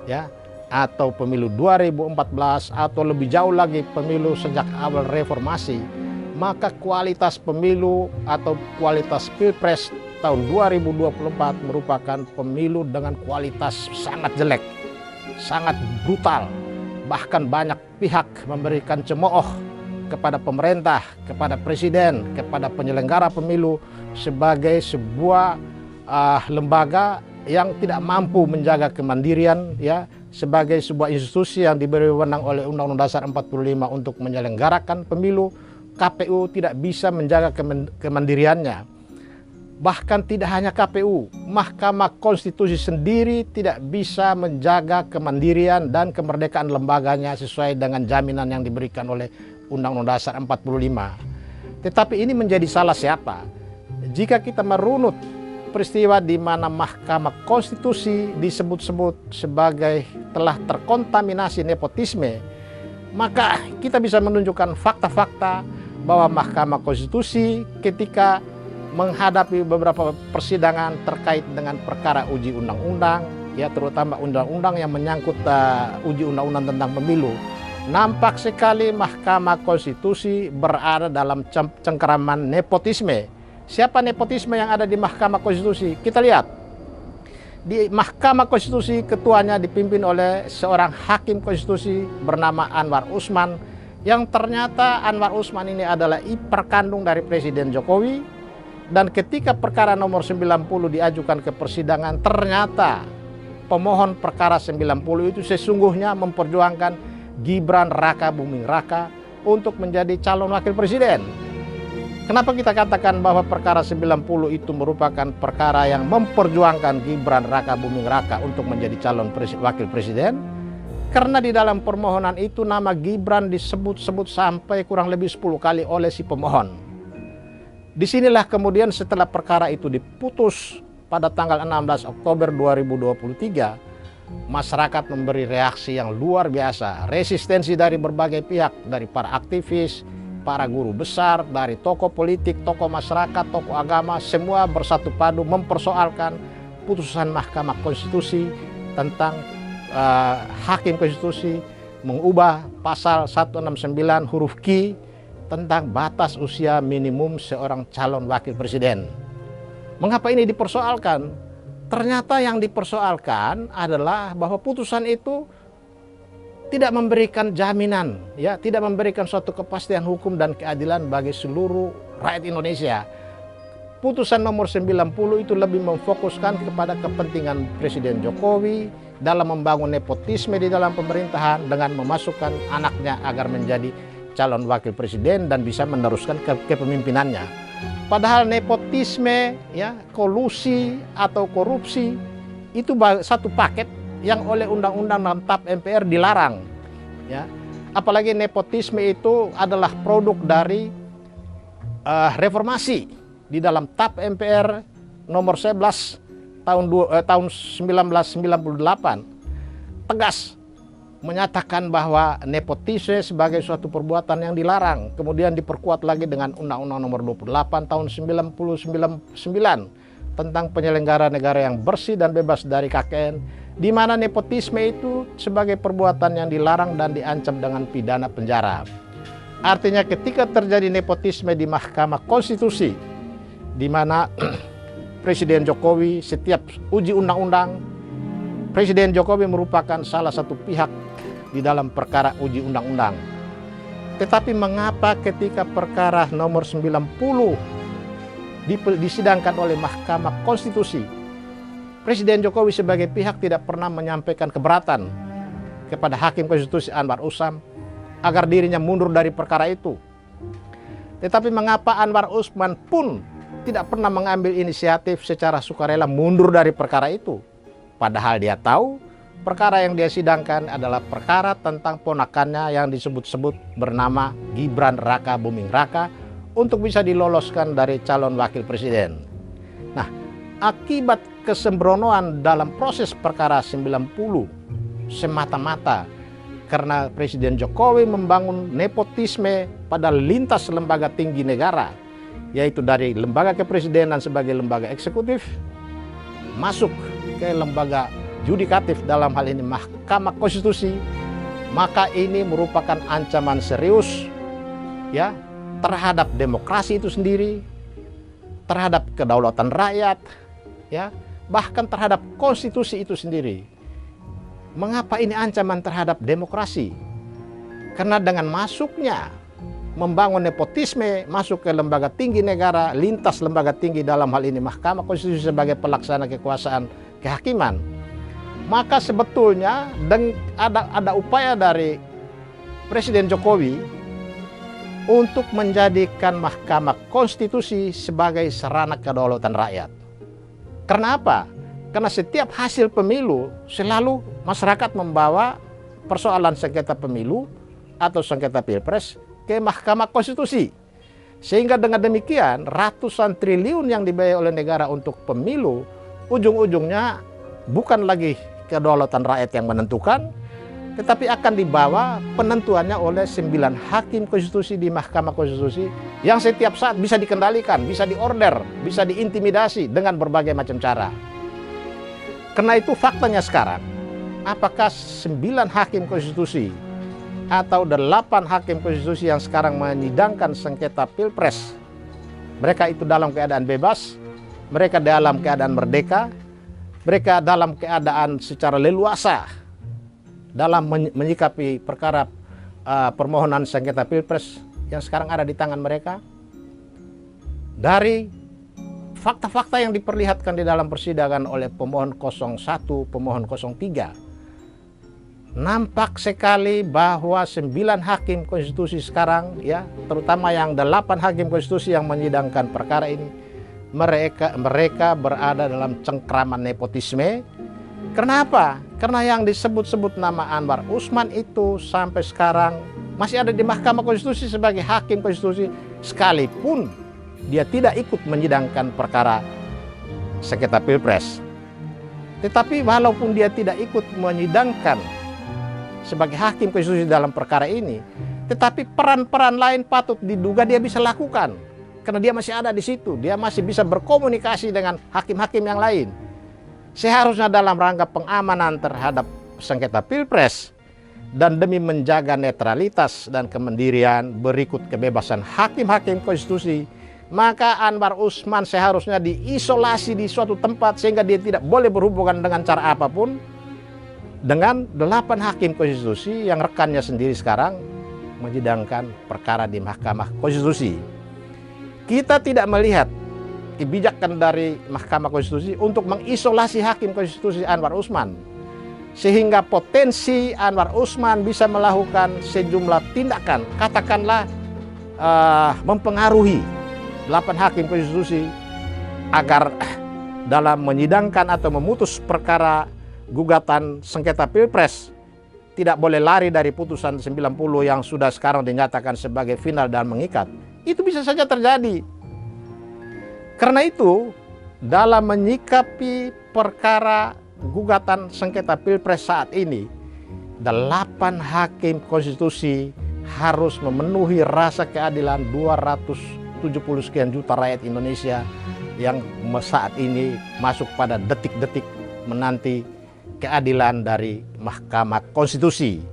ya atau pemilu 2014 atau lebih jauh lagi pemilu sejak awal reformasi, maka kualitas pemilu atau kualitas Pilpres tahun 2024 merupakan pemilu dengan kualitas sangat jelek, sangat brutal. Bahkan banyak pihak memberikan cemooh kepada pemerintah, kepada presiden, kepada penyelenggara pemilu sebagai sebuah lembaga yang tidak mampu menjaga kemandirian, ya, sebagai sebuah institusi yang diberi wewenang oleh Undang-Undang Dasar 45 untuk menyelenggarakan pemilu. KPU tidak bisa menjaga kemandiriannya. Bahkan tidak hanya KPU, Mahkamah Konstitusi sendiri tidak bisa menjaga kemandirian dan kemerdekaan lembaganya sesuai dengan jaminan yang diberikan oleh Undang-Undang Dasar 45. Tetapi ini menjadi salah siapa? Jika kita merunut peristiwa di mana Mahkamah Konstitusi disebut-sebut sebagai telah terkontaminasi nepotisme, maka kita bisa menunjukkan fakta-fakta bahwa Mahkamah Konstitusi ketika menghadapi beberapa persidangan terkait dengan perkara uji undang-undang, ya terutama undang-undang yang menyangkut uji undang-undang tentang pemilu, nampak sekali Mahkamah Konstitusi berada dalam cengkeraman nepotisme. Siapa nepotisme yang ada di Mahkamah Konstitusi? Kita lihat. Di Mahkamah Konstitusi ketuanya dipimpin oleh seorang hakim konstitusi bernama Anwar Usman, yang ternyata Anwar Usman ini adalah ipar kandung dari Presiden Jokowi. Dan ketika perkara nomor 90 diajukan ke persidangan, ternyata pemohon perkara 90 itu sesungguhnya memperjuangkan Gibran Raka Buming Raka untuk menjadi calon wakil presiden. Kenapa kita katakan bahwa perkara 90 itu merupakan perkara yang memperjuangkan Gibran Raka Buming Raka untuk menjadi calon wakil presiden? Karena di dalam permohonan itu nama Gibran disebut-sebut sampai kurang lebih 10 kali oleh si pemohon. Disinilah kemudian setelah perkara itu diputus pada tanggal 16 Oktober 2023, masyarakat memberi reaksi yang luar biasa. Resistensi dari berbagai pihak, dari para aktivis, para guru besar, dari tokoh politik, tokoh masyarakat, tokoh agama, semua bersatu padu mempersoalkan putusan Mahkamah Konstitusi tentang Hakim Konstitusi mengubah pasal 169 huruf Q tentang batas usia minimum seorang calon wakil presiden. Mengapa ini dipersoalkan? Ternyata yang dipersoalkan adalah bahwa putusan itu tidak memberikan jaminan, ya, tidak memberikan suatu kepastian hukum dan keadilan bagi seluruh rakyat Indonesia. Putusan nomor 90 itu lebih memfokuskan kepada kepentingan Presiden Jokowi dalam membangun nepotisme di dalam pemerintahan dengan memasukkan anaknya agar menjadi calon wakil presiden dan bisa meneruskan kepemimpinannya. Padahal nepotisme, ya, kolusi atau korupsi itu satu paket yang oleh undang-undang dan TAP MPR dilarang, ya. Apalagi nepotisme itu adalah produk dari reformasi di dalam TAP MPR nomor 11 tahun 1998 tegas menyatakan bahwa nepotisme sebagai suatu perbuatan yang dilarang. Kemudian diperkuat lagi dengan Undang-Undang nomor 28 tahun 1999 tentang penyelenggara negara yang bersih dan bebas dari KKN, di mana nepotisme itu sebagai perbuatan yang dilarang dan diancam dengan pidana penjara. Artinya ketika terjadi nepotisme di Mahkamah Konstitusi, di mana Presiden Jokowi setiap uji undang-undang, Presiden Jokowi merupakan salah satu pihak di dalam perkara uji undang-undang. Tetapi mengapa ketika perkara nomor 90 disidangkan oleh Mahkamah Konstitusi, Presiden Jokowi sebagai pihak tidak pernah menyampaikan keberatan kepada Hakim Konstitusi Anwar Usman agar dirinya mundur dari perkara itu. Tetapi mengapa Anwar Usman pun tidak pernah mengambil inisiatif secara sukarela mundur dari perkara itu? Padahal dia tahu perkara yang dia sidangkan adalah perkara tentang ponakannya yang disebut-sebut bernama Gibran Raka Buming Raka untuk bisa diloloskan dari calon wakil presiden. Nah, akibat kesembronoan dalam proses perkara 90 semata-mata karena Presiden Jokowi membangun nepotisme pada lintas lembaga tinggi negara, yaitu dari lembaga kepresidenan sebagai lembaga eksekutif masuk ke lembaga yudikatif dalam hal ini Mahkamah Konstitusi, maka ini merupakan ancaman serius, ya, terhadap demokrasi itu sendiri, terhadap kedaulatan rakyat, ya, bahkan terhadap konstitusi itu sendiri. Mengapa ini ancaman terhadap demokrasi? Karena dengan masuknya membangun nepotisme masuk ke lembaga tinggi negara, lintas lembaga tinggi dalam hal ini Mahkamah Konstitusi sebagai pelaksana kekuasaan kehakiman, maka sebetulnya ada upaya dari Presiden Jokowi untuk menjadikan Mahkamah Konstitusi sebagai sarana kedaulatan rakyat. Karena apa? Karena setiap hasil pemilu selalu masyarakat membawa persoalan sengketa pemilu atau sengketa pilpres ke Mahkamah Konstitusi. Sehingga dengan demikian ratusan triliun yang dibayar oleh negara untuk pemilu ujung-ujungnya bukan lagi kedaulatan rakyat yang menentukan, tetapi akan dibawa penentuannya oleh 9 hakim konstitusi di Mahkamah Konstitusi yang setiap saat bisa dikendalikan, bisa diorder, bisa diintimidasi dengan berbagai macam cara. Karena itu faktanya sekarang, apakah 9 hakim konstitusi atau 8 hakim konstitusi yang sekarang menyidangkan sengketa pilpres, mereka itu dalam keadaan bebas, mereka dalam keadaan merdeka, mereka dalam keadaan secara leluasa dalam menyikapi perkara permohonan sengketa Pilpres yang sekarang ada di tangan mereka. Dari fakta-fakta yang diperlihatkan di dalam persidangan oleh pemohon 01, pemohon 03, nampak sekali bahwa 9 hakim konstitusi sekarang, ya, terutama yang 8 hakim konstitusi yang menyidangkan perkara ini, mereka berada dalam cengkraman nepotisme. Kenapa? Karena yang disebut-sebut nama Anwar Usman itu sampai sekarang masih ada di Mahkamah Konstitusi sebagai hakim konstitusi, sekalipun dia tidak ikut menyidangkan perkara sengketa Pilpres. Tetapi walaupun dia tidak ikut menyidangkan sebagai hakim konstitusi dalam perkara ini, tetapi peran-peran lain patut diduga dia bisa lakukan. Karena dia masih ada di situ, dia masih bisa berkomunikasi dengan hakim-hakim yang lain. Seharusnya dalam rangka pengamanan terhadap sengketa Pilpres dan demi menjaga netralitas dan kemandirian berikut kebebasan hakim-hakim konstitusi, maka Anwar Usman seharusnya diisolasi di suatu tempat sehingga dia tidak boleh berhubungan dengan cara apapun dengan 8 hakim konstitusi yang rekannya sendiri sekarang menyidangkan perkara di Mahkamah Konstitusi. Kita tidak melihat kebijakan dari Mahkamah Konstitusi untuk mengisolasi hakim konstitusi Anwar Usman, sehingga potensi Anwar Usman bisa melakukan sejumlah tindakan, katakanlah mempengaruhi 8 hakim konstitusi agar dalam menyidangkan atau memutus perkara gugatan sengketa Pilpres tidak boleh lari dari putusan 90 yang sudah sekarang dinyatakan sebagai final dan mengikat. Itu bisa saja terjadi. Karena itu, dalam menyikapi perkara gugatan sengketa Pilpres saat ini, 8 hakim konstitusi harus memenuhi rasa keadilan 270 sekian juta rakyat Indonesia yang saat ini masuk pada detik-detik menanti keadilan dari Mahkamah Konstitusi.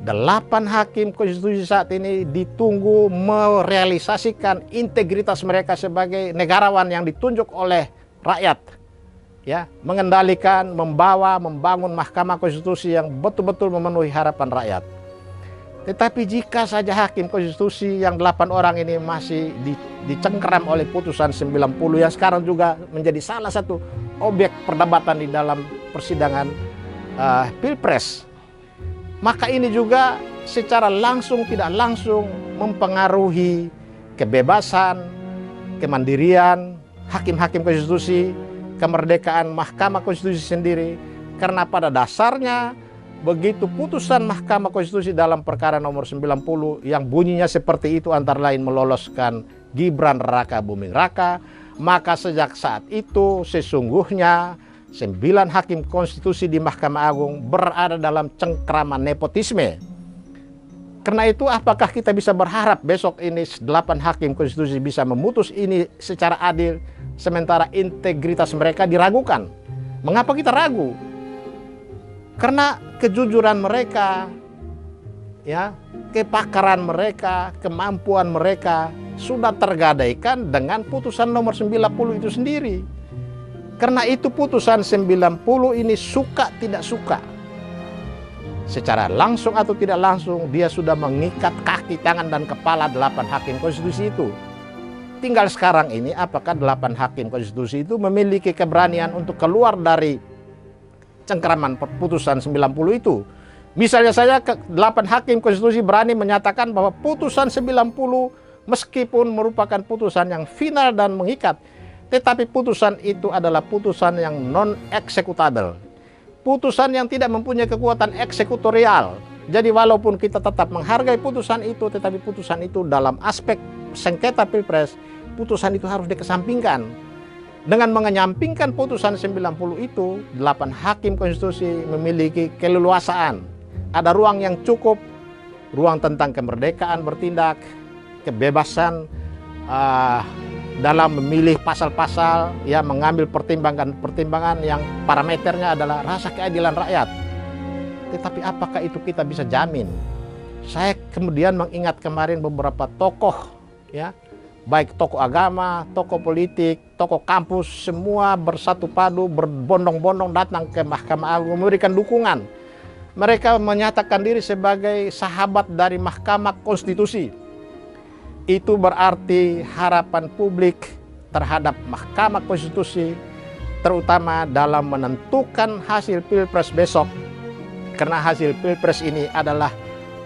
8 hakim konstitusi saat ini ditunggu merealisasikan integritas mereka sebagai negarawan yang ditunjuk oleh rakyat, ya, mengendalikan, membangun Mahkamah Konstitusi yang betul-betul memenuhi harapan rakyat. Tetapi jika saja hakim konstitusi yang 8 orang ini masih dicengkeram oleh putusan 90 yang sekarang juga menjadi salah satu objek perdebatan di dalam persidangan Pilpres, maka ini juga secara langsung tidak langsung mempengaruhi kebebasan, kemandirian hakim-hakim konstitusi, kemerdekaan Mahkamah Konstitusi sendiri. Karena pada dasarnya begitu putusan Mahkamah Konstitusi dalam perkara nomor 90 yang bunyinya seperti itu antara lain meloloskan Gibran Raka Buming Raka, maka sejak saat itu sesungguhnya 9 hakim konstitusi di Mahkamah Agung berada dalam cengkraman nepotisme. Karena itu apakah kita bisa berharap besok ini 8 hakim konstitusi bisa memutus ini secara adil sementara integritas mereka diragukan? Mengapa kita ragu? Karena kejujuran mereka, ya, kepakaran mereka, kemampuan mereka sudah tergadaikan dengan putusan nomor 90 itu sendiri. Karena itu putusan 90 ini suka tidak suka, secara langsung atau tidak langsung dia sudah mengikat kaki, tangan, dan kepala 8 hakim konstitusi itu. Tinggal sekarang ini apakah 8 hakim konstitusi itu memiliki keberanian untuk keluar dari cengkraman putusan 90 itu. Misalnya saja 8 hakim konstitusi berani menyatakan bahwa putusan 90 meskipun merupakan putusan yang final dan mengikat, tetapi putusan itu adalah putusan yang non-eksekutable. Putusan yang tidak mempunyai kekuatan eksekutorial. Jadi walaupun kita tetap menghargai putusan itu, tetapi putusan itu dalam aspek sengketa Pilpres, putusan itu harus dikesampingkan. Dengan mengenyampingkan putusan 90 itu, 8 hakim konstitusi memiliki keleluasaan. Ada ruang yang cukup, ruang tentang kemerdekaan bertindak, kebebasan dalam memilih pasal-pasal, ya, mengambil pertimbangan yang parameternya adalah rasa keadilan rakyat. Tetapi apakah itu kita bisa jamin? Saya kemudian mengingat kemarin beberapa tokoh, ya, baik tokoh agama, tokoh politik, tokoh kampus, semua bersatu padu, berbondong-bondong datang ke Mahkamah Agung memberikan dukungan. Mereka menyatakan diri sebagai sahabat dari Mahkamah Konstitusi. Itu berarti harapan publik terhadap Mahkamah Konstitusi, terutama dalam menentukan hasil Pilpres besok. Karena hasil Pilpres ini adalah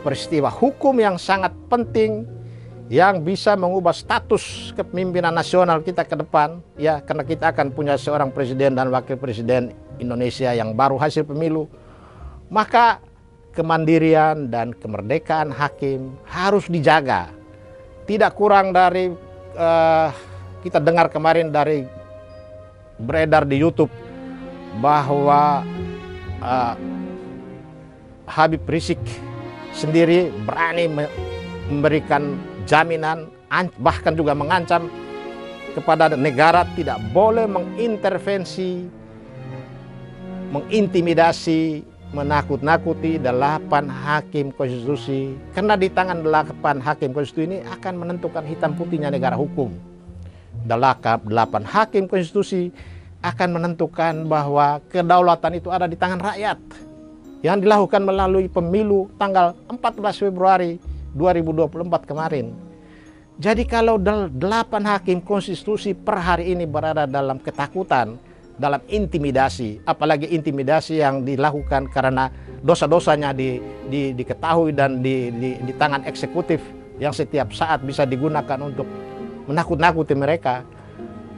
peristiwa hukum yang sangat penting yang bisa mengubah status kepemimpinan nasional kita ke depan, ya, karena kita akan punya seorang presiden dan wakil presiden Indonesia yang baru hasil pemilu. Maka kemandirian dan kemerdekaan hakim harus dijaga. Tidak kurang dari kita dengar kemarin dari beredar di YouTube bahwa Habib Rizik sendiri berani memberikan jaminan, bahkan juga mengancam kepada negara tidak boleh mengintervensi, mengintimidasi, menakut-nakuti 8 hakim konstitusi. Karena di tangan 8 hakim konstitusi ini akan menentukan hitam putihnya negara hukum. 8 hakim konstitusi akan menentukan bahwa kedaulatan itu ada di tangan rakyat, yang dilakukan melalui pemilu tanggal 14 Februari 2024 kemarin. Jadi kalau 8 hakim konstitusi per hari ini berada dalam ketakutan, dalam intimidasi, apalagi intimidasi yang dilakukan karena dosa-dosanya diketahui dan di tangan eksekutif yang setiap saat bisa digunakan untuk menakut-nakuti mereka,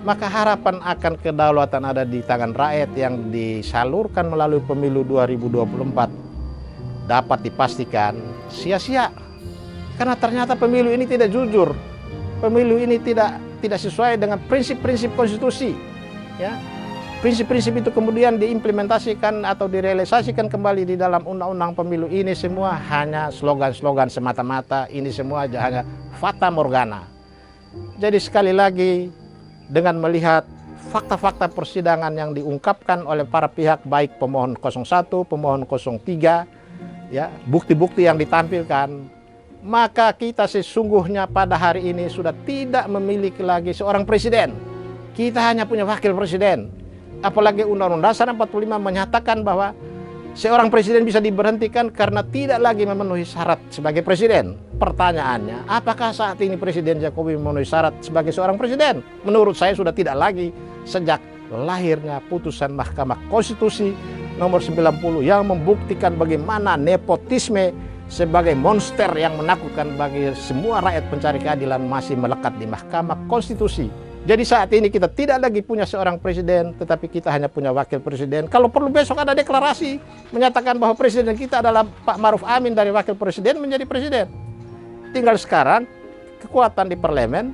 maka harapan akan kedaulatan ada di tangan rakyat yang disalurkan melalui pemilu 2024 dapat dipastikan sia-sia. Karena ternyata pemilu ini tidak jujur, pemilu ini tidak sesuai dengan prinsip-prinsip konstitusi. Ya, prinsip-prinsip itu kemudian diimplementasikan atau direalisasikan kembali di dalam undang-undang pemilu. Ini semua hanya slogan-slogan semata-mata, ini semua hanya fata morgana. Jadi sekali lagi, dengan melihat fakta-fakta persidangan yang diungkapkan oleh para pihak, baik pemohon 01, pemohon 03, ya, bukti-bukti yang ditampilkan, maka kita sesungguhnya pada hari ini sudah tidak memiliki lagi seorang presiden. Kita hanya punya wakil presiden. Apalagi Undang-Undang Dasar 45 menyatakan bahwa seorang presiden bisa diberhentikan karena tidak lagi memenuhi syarat sebagai presiden. Pertanyaannya, apakah saat ini Presiden Jokowi memenuhi syarat sebagai seorang presiden? Menurut saya sudah tidak lagi sejak lahirnya putusan Mahkamah Konstitusi nomor 90 yang membuktikan bagaimana nepotisme sebagai monster yang menakutkan bagi semua rakyat pencari keadilan masih melekat di Mahkamah Konstitusi. Jadi saat ini kita tidak lagi punya seorang presiden, tetapi kita hanya punya wakil presiden. Kalau perlu besok ada deklarasi menyatakan bahwa presiden kita adalah Pak Maruf Amin dari wakil presiden menjadi presiden. Tinggal sekarang kekuatan di parlemen,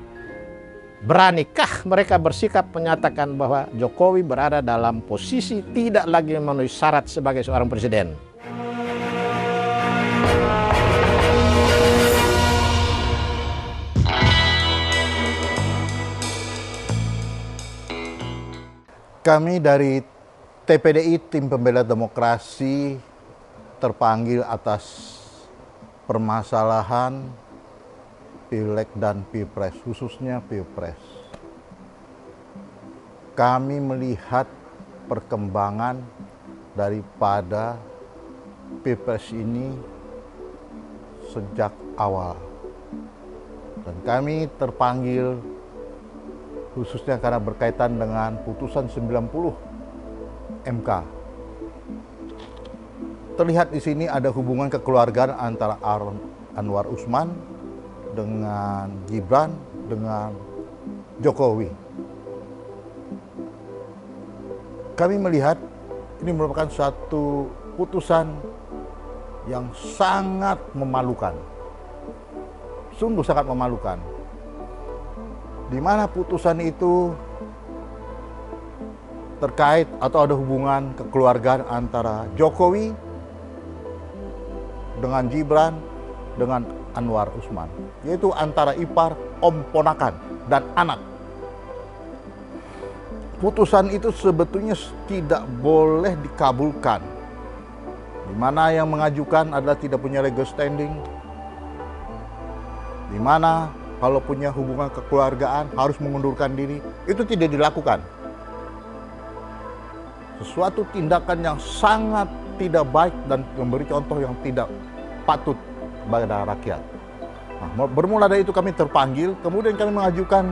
beranikah mereka bersikap menyatakan bahwa Jokowi berada dalam posisi tidak lagi memenuhi syarat sebagai seorang presiden. Kami dari TPDI, Tim Pembela Demokrasi, terpanggil atas permasalahan Pileg dan Pilpres, khususnya Pilpres. Kami melihat perkembangan daripada Pilpres ini sejak awal. Dan kami terpanggil khususnya karena berkaitan dengan putusan 90 MK. Terlihat di sini ada hubungan kekeluargaan antara Anwar Usman dengan Gibran dengan Jokowi. Kami melihat ini merupakan suatu putusan yang sangat memalukan. Sungguh sangat memalukan. Di mana putusan itu terkait atau ada hubungan kekeluargaan antara Jokowi dengan Gibran dengan Anwar Usman, yaitu antara ipar, om ponakan, dan anak. Putusan itu sebetulnya tidak boleh dikabulkan, di mana yang mengajukan adalah tidak punya legal standing, di mana kalau punya hubungan kekeluargaan harus mengundurkan diri, itu tidak dilakukan. Sesuatu tindakan yang sangat tidak baik dan memberi contoh yang tidak patut pada rakyat. Nah, bermula dari itu kami terpanggil, kemudian kami mengajukan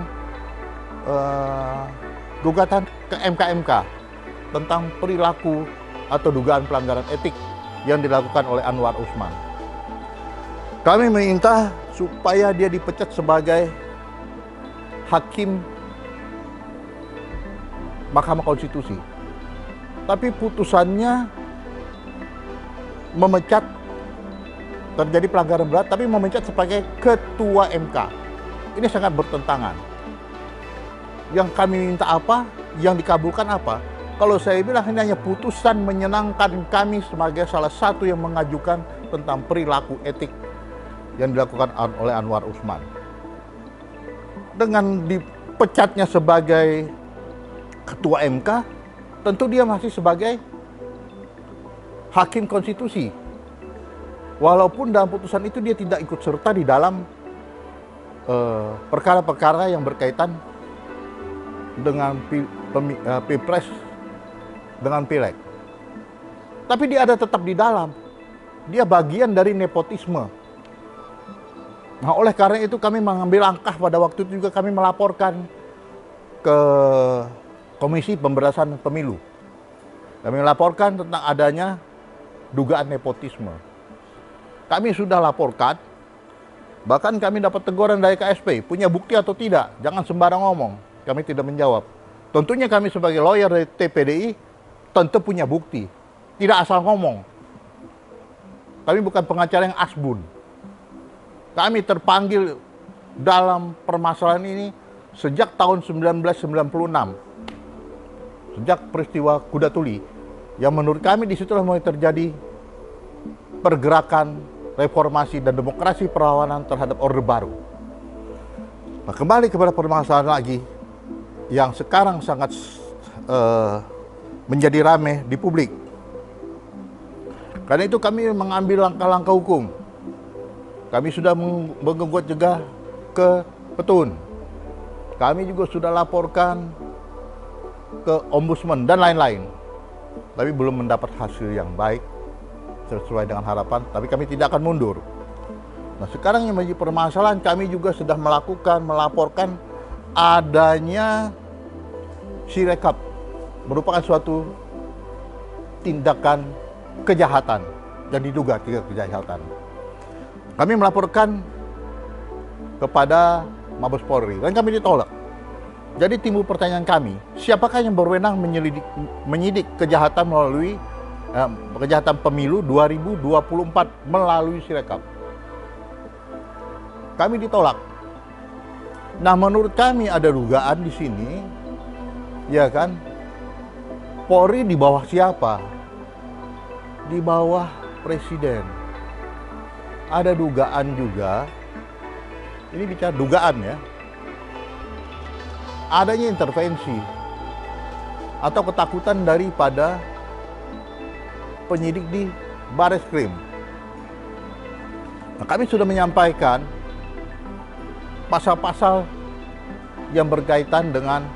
gugatan ke MK tentang perilaku atau dugaan pelanggaran etik yang dilakukan oleh Anwar Usman. Kami meminta supaya dia dipecat sebagai hakim Mahkamah Konstitusi. Tapi putusannya memecat, terjadi pelanggaran berat, tapi memecat sebagai ketua MK. Ini sangat bertentangan. Yang kami minta apa? Yang dikabulkan apa? Kalau saya bilang ini hanya putusan menyenangkan kami sebagai salah satu yang mengajukan tentang perilaku etik yang dilakukan oleh Anwar Usman. Dengan dipecatnya sebagai ketua MK, tentu dia masih sebagai hakim konstitusi. Walaupun dalam putusan itu dia tidak ikut serta di dalam perkara-perkara yang berkaitan dengan Pilpres dengan Pileg. Tapi dia ada tetap di dalam. Dia bagian dari nepotisme. Nah, oleh karena itu kami mengambil langkah pada waktu itu juga kami melaporkan ke Komisi Pemberantasan Pemilu. Kami melaporkan tentang adanya dugaan nepotisme. Kami sudah laporkan, bahkan kami dapat teguran dari KSP, punya bukti atau tidak, jangan sembarang ngomong. Kami tidak menjawab. Tentunya kami sebagai lawyer dari TPDI tentu punya bukti, tidak asal ngomong. Kami bukan pengacara yang asbun. Kami terpanggil dalam permasalahan ini sejak tahun 1996. Sejak peristiwa Kuda Tuli, yang menurut kami disitulah mulai terjadi pergerakan reformasi dan demokrasi perlawanan terhadap Orde Baru. Nah, kembali kepada permasalahan lagi yang sekarang sangat menjadi ramai di publik. Karena itu kami mengambil langkah-langkah hukum. Kami sudah menggugat juga ke Petun. Kami juga sudah laporkan ke Ombudsman dan lain-lain. Tapi belum mendapat hasil yang baik sesuai dengan harapan, tapi kami tidak akan mundur. Nah, sekarang yang menjadi permasalahan, kami juga sudah melaporkan adanya Sirekap, merupakan suatu tindakan kejahatan dan diduga kejahatan. Kami melaporkan kepada Mabes Polri dan kami ditolak. Jadi timbul pertanyaan kami, siapakah yang berwenang menyidik kejahatan melalui kejahatan pemilu 2024 melalui Sirekap? Kami ditolak. Nah, menurut kami ada dugaan di sini, ya kan? Polri di bawah siapa? Di bawah Presiden. Ada dugaan juga, ini bicara dugaan ya, adanya intervensi atau ketakutan daripada penyidik di Bareskrim. Nah, kami sudah menyampaikan pasal-pasal yang berkaitan dengan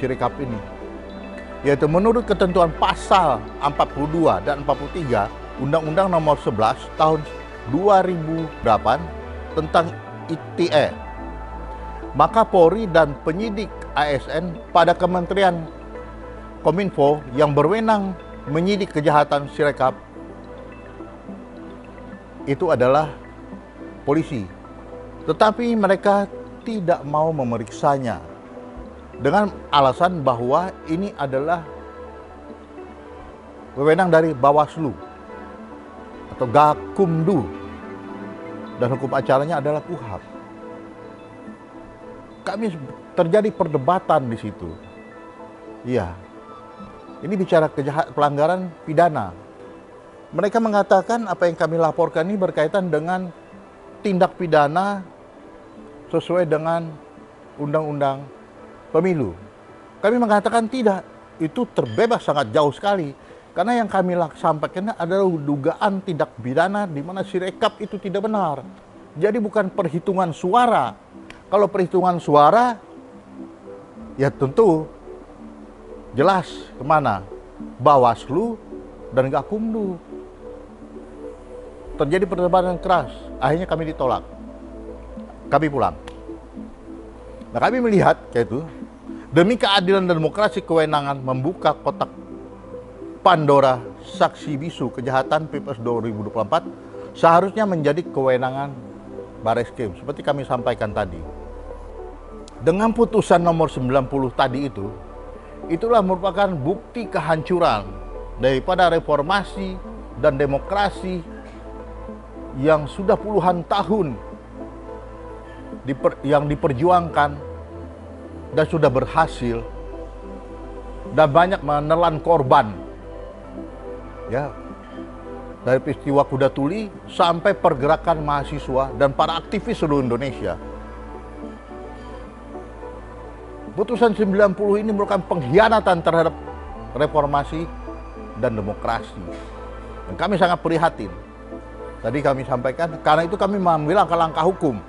Sirekap ini, yaitu menurut ketentuan pasal 42 dan 43 Undang-Undang Nomor 11 Tahun 2008 tentang ITE, maka Polri dan penyidik ASN pada Kementerian Kominfo yang berwenang menyidik kejahatan Sirekap itu adalah polisi. Tetapi mereka tidak mau memeriksanya dengan alasan bahwa ini adalah wewenang dari Bawaslu atau Gakumdu dan hukum acaranya adalah KUHAP. Kami terjadi perdebatan di situ. Iya. Ini bicara pelanggaran pidana. Mereka mengatakan apa yang kami laporkan ini berkaitan dengan tindak pidana sesuai dengan Undang-Undang Pemilu. Kami mengatakan tidak, itu terbebas sangat jauh sekali. Karena yang kami sampaikan adalah dugaan tindak pidana di mana Sirekap itu tidak benar. Jadi bukan perhitungan suara. Kalau perhitungan suara, ya tentu jelas kemana. Bawaslu dan Gakumdu. Terjadi perdebatan keras. Akhirnya kami ditolak. Kami pulang. Nah, kami melihat kayak itu, demi keadilan dan demokrasi, kewenangan membuka kotak Pandora saksi bisu kejahatan Pilpres 2024 seharusnya menjadi kewenangan Bareskrim, seperti kami sampaikan tadi. Dengan putusan nomor 90 tadi itu, itulah merupakan bukti kehancuran daripada reformasi dan demokrasi yang sudah puluhan tahun yang diperjuangkan dan sudah berhasil dan banyak menelan korban, ya, dari peristiwa kuda tuli sampai pergerakan mahasiswa dan para aktivis seluruh Indonesia. Putusan 90 ini merupakan pengkhianatan terhadap reformasi dan demokrasi. Dan kami sangat prihatin. Tadi kami sampaikan, karena itu kami mengambil langkah-langkah hukum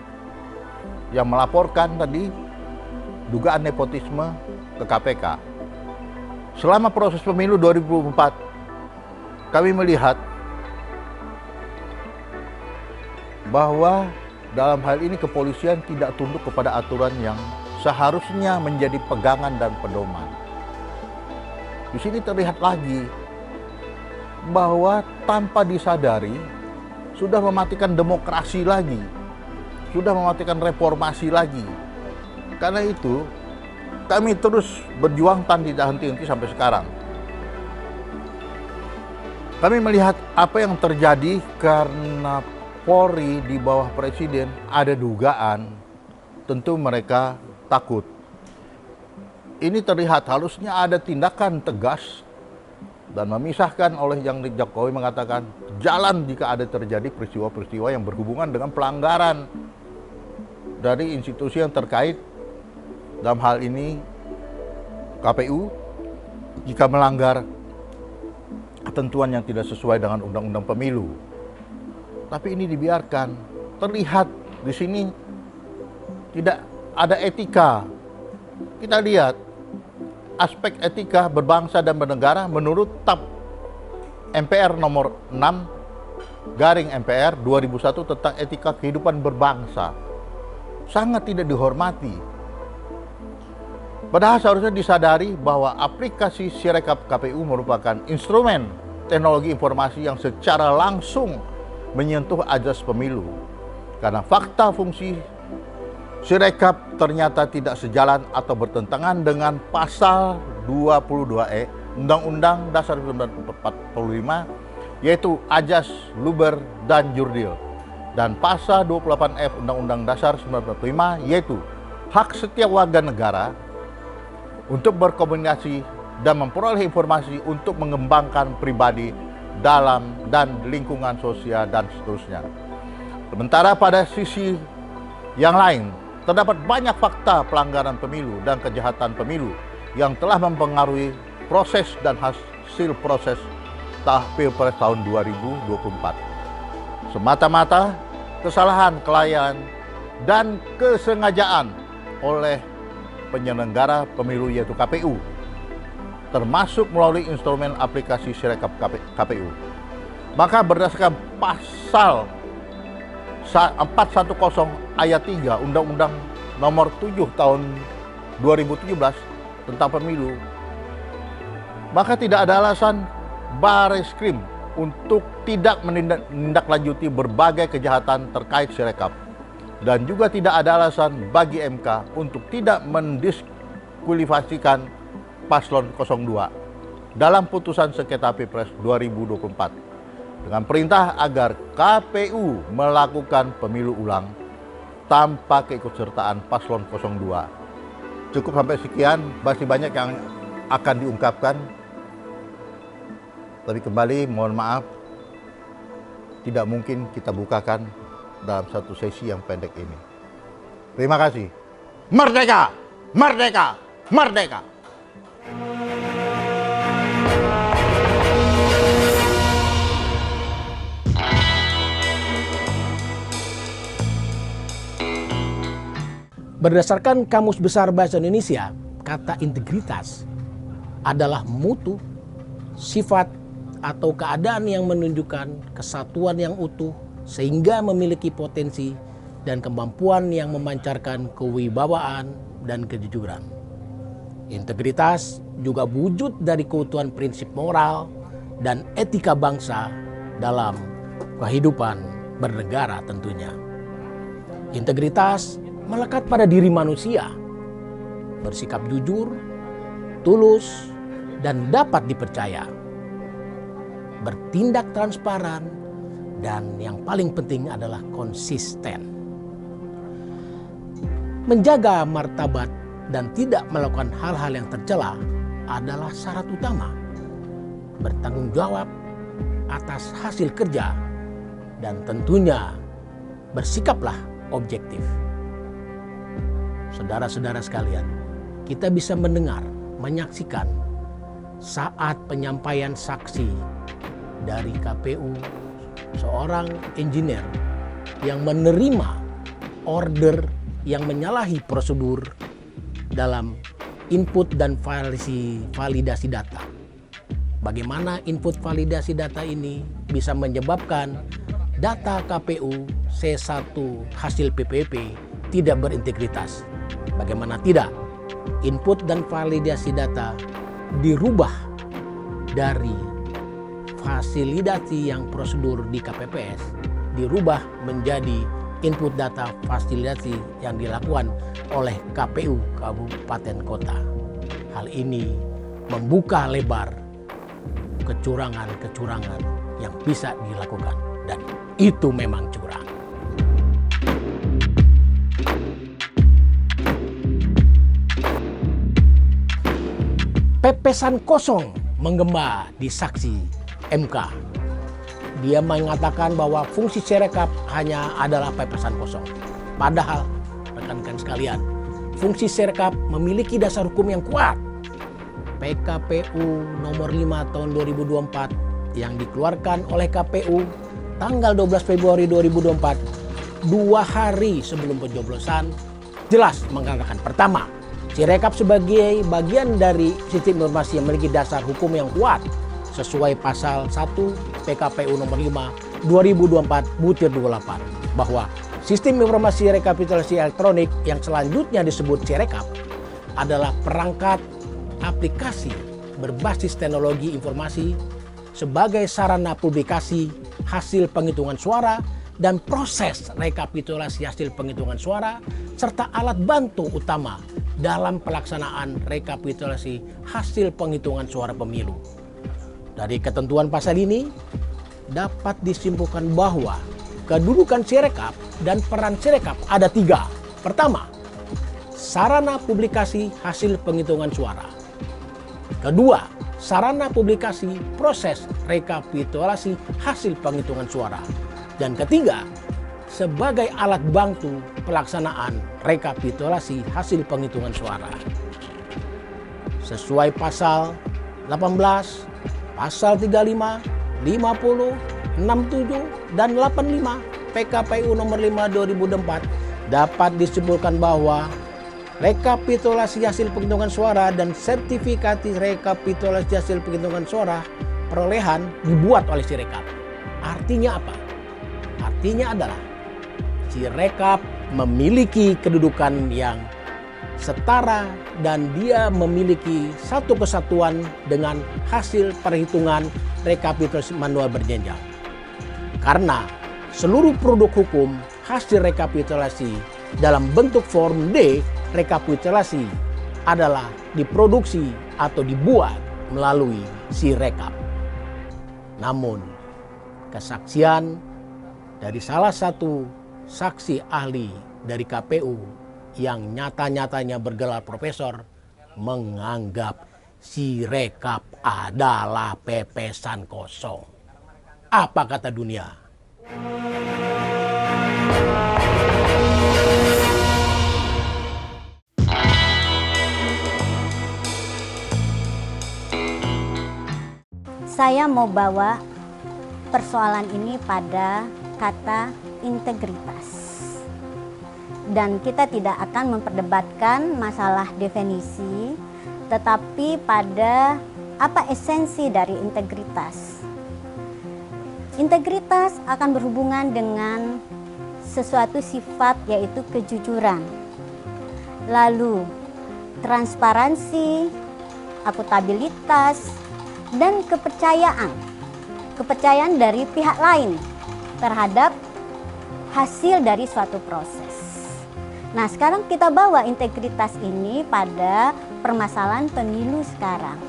yang melaporkan tadi dugaan nepotisme ke KPK. Selama proses pemilu 2024, kami melihat bahwa dalam hal ini kepolisian tidak tunduk kepada aturan yang seharusnya menjadi pegangan dan pedoman. Di sini terlihat lagi bahwa tanpa disadari sudah mematikan demokrasi lagi, sudah mematikan reformasi lagi. Karena itu kami terus berjuang tanpa henti-henti sampai sekarang. Kami melihat apa yang terjadi karena Polri di bawah Presiden ada dugaan, tentu mereka takut. Ini terlihat harusnya ada tindakan tegas dan memisahkan oleh yang Jokowi mengatakan jalan jika ada terjadi peristiwa-peristiwa yang berhubungan dengan pelanggaran dari institusi yang terkait, dalam hal ini KPU, jika melanggar ketentuan yang tidak sesuai dengan Undang-Undang Pemilu. Tapi ini dibiarkan. Terlihat di sini tidak ada etika. Kita lihat aspek etika berbangsa dan bernegara menurut TAP MPR nomor 6/MPR 2001 tentang etika kehidupan berbangsa. Sangat tidak dihormati. Padahal seharusnya disadari bahwa aplikasi Sirekap KPU merupakan instrumen teknologi informasi yang secara langsung menyentuh azas pemilu. Karena fakta fungsi Sirekap ternyata tidak sejalan atau bertentangan dengan pasal 22E Undang-Undang Dasar 1945, yaitu azas luber dan jurdil, dan pasal 28F Undang-Undang Dasar 1945, yaitu hak setiap warga negara untuk berkomunikasi dan memperoleh informasi untuk mengembangkan pribadi dalam dan lingkungan sosial dan seterusnya. Sementara pada sisi yang lain, terdapat banyak fakta pelanggaran pemilu dan kejahatan pemilu yang telah mempengaruhi proses dan hasil proses Pilpres tahun 2024. Semata-mata kesalahan, kelalaian, dan kesengajaan oleh penyelenggara pemilu yaitu KPU, termasuk melalui instrumen aplikasi Sirekap KPU. Maka berdasarkan pasal 410 ayat 3 Undang-Undang nomor 7 tahun 2017 tentang pemilu, maka tidak ada alasan Bareskrim untuk tidak menindaklanjuti berbagai kejahatan terkait Sirekap, dan juga tidak ada alasan bagi MK untuk tidak mendiskualifikasikan paslon 02 dalam putusan sengketa Pilpres 2024 dengan perintah agar KPU melakukan pemilu ulang tanpa keikutsertaan paslon 02. Cukup sampai sekian, masih banyak yang akan diungkapkan. Tapi kembali mohon maaf, tidak mungkin kita bukakan dalam satu sesi yang pendek ini. Terima kasih. Merdeka! Merdeka! Merdeka! Berdasarkan Kamus Besar Bahasa Indonesia, kata integritas adalah mutu, sifat, atau keadaan yang menunjukkan kesatuan yang utuh sehingga memiliki potensi dan kemampuan yang memancarkan kewibawaan dan kejujuran. Integritas juga wujud dari keutuhan prinsip moral dan etika bangsa dalam kehidupan bernegara tentunya. Integritas melekat pada diri manusia, bersikap jujur, tulus, dan dapat dipercaya, bertindak transparan, dan yang paling penting adalah konsisten. Menjaga martabat dan tidak melakukan hal-hal yang tercela adalah syarat utama. Bertanggung jawab atas hasil kerja dan tentunya bersikaplah objektif. Saudara-saudara sekalian, kita bisa mendengar, menyaksikan saat penyampaian saksi dari KPU seorang engineer yang menerima order yang menyalahi prosedur dalam input dan validasi data. Bagaimana input validasi data ini bisa menyebabkan data KPU C1 hasil PPP tidak berintegritas. Bagaimana tidak? Input dan validasi data dirubah dari fasilitasi yang prosedur di KPPS dirubah menjadi input data fasilitasi yang dilakukan oleh KPU Kabupaten Kota. Hal ini membuka lebar kecurangan-kecurangan yang bisa dilakukan dan itu memang curang. Pepesan kosong menggema di saksi MK. Dia mengatakan bahwa fungsi Sirekap hanya adalah pepesan kosong. Padahal, rekan-rekan sekalian, fungsi Sirekap memiliki dasar hukum yang kuat. PKPU nomor 5 tahun 2024 yang dikeluarkan oleh KPU tanggal 12 Februari 2024, 2 hari sebelum pencoblosan, jelas mengatakan pertama, Sirekap sebagai bagian dari sistem informasi yang memiliki dasar hukum yang kuat sesuai pasal 1 PKPU nomor 5 2024 butir 28 bahwa sistem informasi rekapitulasi elektronik yang selanjutnya disebut Sirekap adalah perangkat aplikasi berbasis teknologi informasi sebagai sarana publikasi hasil penghitungan suara dan proses rekapitulasi hasil penghitungan suara serta alat bantu utama dalam pelaksanaan rekapitulasi hasil penghitungan suara pemilu. Dari ketentuan pasal ini dapat disimpulkan bahwa kedudukan Sirekap dan peran Sirekap ada 3. Pertama, sarana publikasi hasil penghitungan suara. Kedua, sarana publikasi proses rekapitulasi hasil penghitungan suara. Dan ketiga, sebagai alat bantu pelaksanaan rekapitulasi hasil penghitungan suara. Sesuai pasal 18, pasal 35, 50, 67, dan 85 PKPU nomor 5 2024 dapat disimpulkan bahwa rekapitulasi hasil penghitungan suara dan sertifikasi rekapitulasi hasil penghitungan suara perolehan dibuat oleh Sirekap. Artinya apa? Artinya adalah Sirekap memiliki kedudukan yang setara dan dia memiliki satu kesatuan dengan hasil perhitungan rekapitulasi manual berjenjang. Karena seluruh produk hukum hasil rekapitulasi dalam bentuk form D rekapitulasi adalah diproduksi atau dibuat melalui Sirekap. Namun kesaksian dari salah satu saksi ahli dari KPU yang nyata-nyatanya bergelar profesor menganggap Sirekap adalah pepesan kosong. Apa kata dunia? Saya mau bawa persoalan ini pada kata integritas. dan kita tidak akan memperdebatkan masalah definisi, tetapi pada apa esensi dari integritas. Integritas akan berhubungan dengan sesuatu sifat, yaitu kejujuran, lalu transparansi, akuntabilitas, dan kepercayaan dari pihak lain terhadap hasil dari suatu proses. Nah, sekarang kita bawa integritas ini pada permasalahan pemilu sekarang.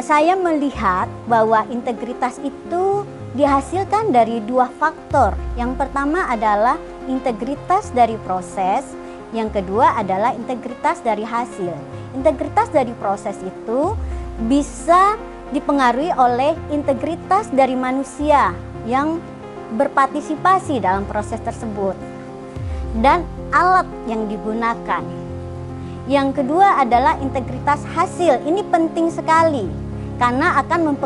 Saya melihat bahwa integritas itu dihasilkan dari dua faktor. Yang pertama adalah integritas dari proses, yang kedua adalah integritas dari hasil. Integritas dari proses itu bisa dipengaruhi oleh integritas dari manusia yang berpartisipasi dalam proses tersebut dan alat yang digunakan. Yang kedua adalah integritas hasil. Ini penting sekali karena akan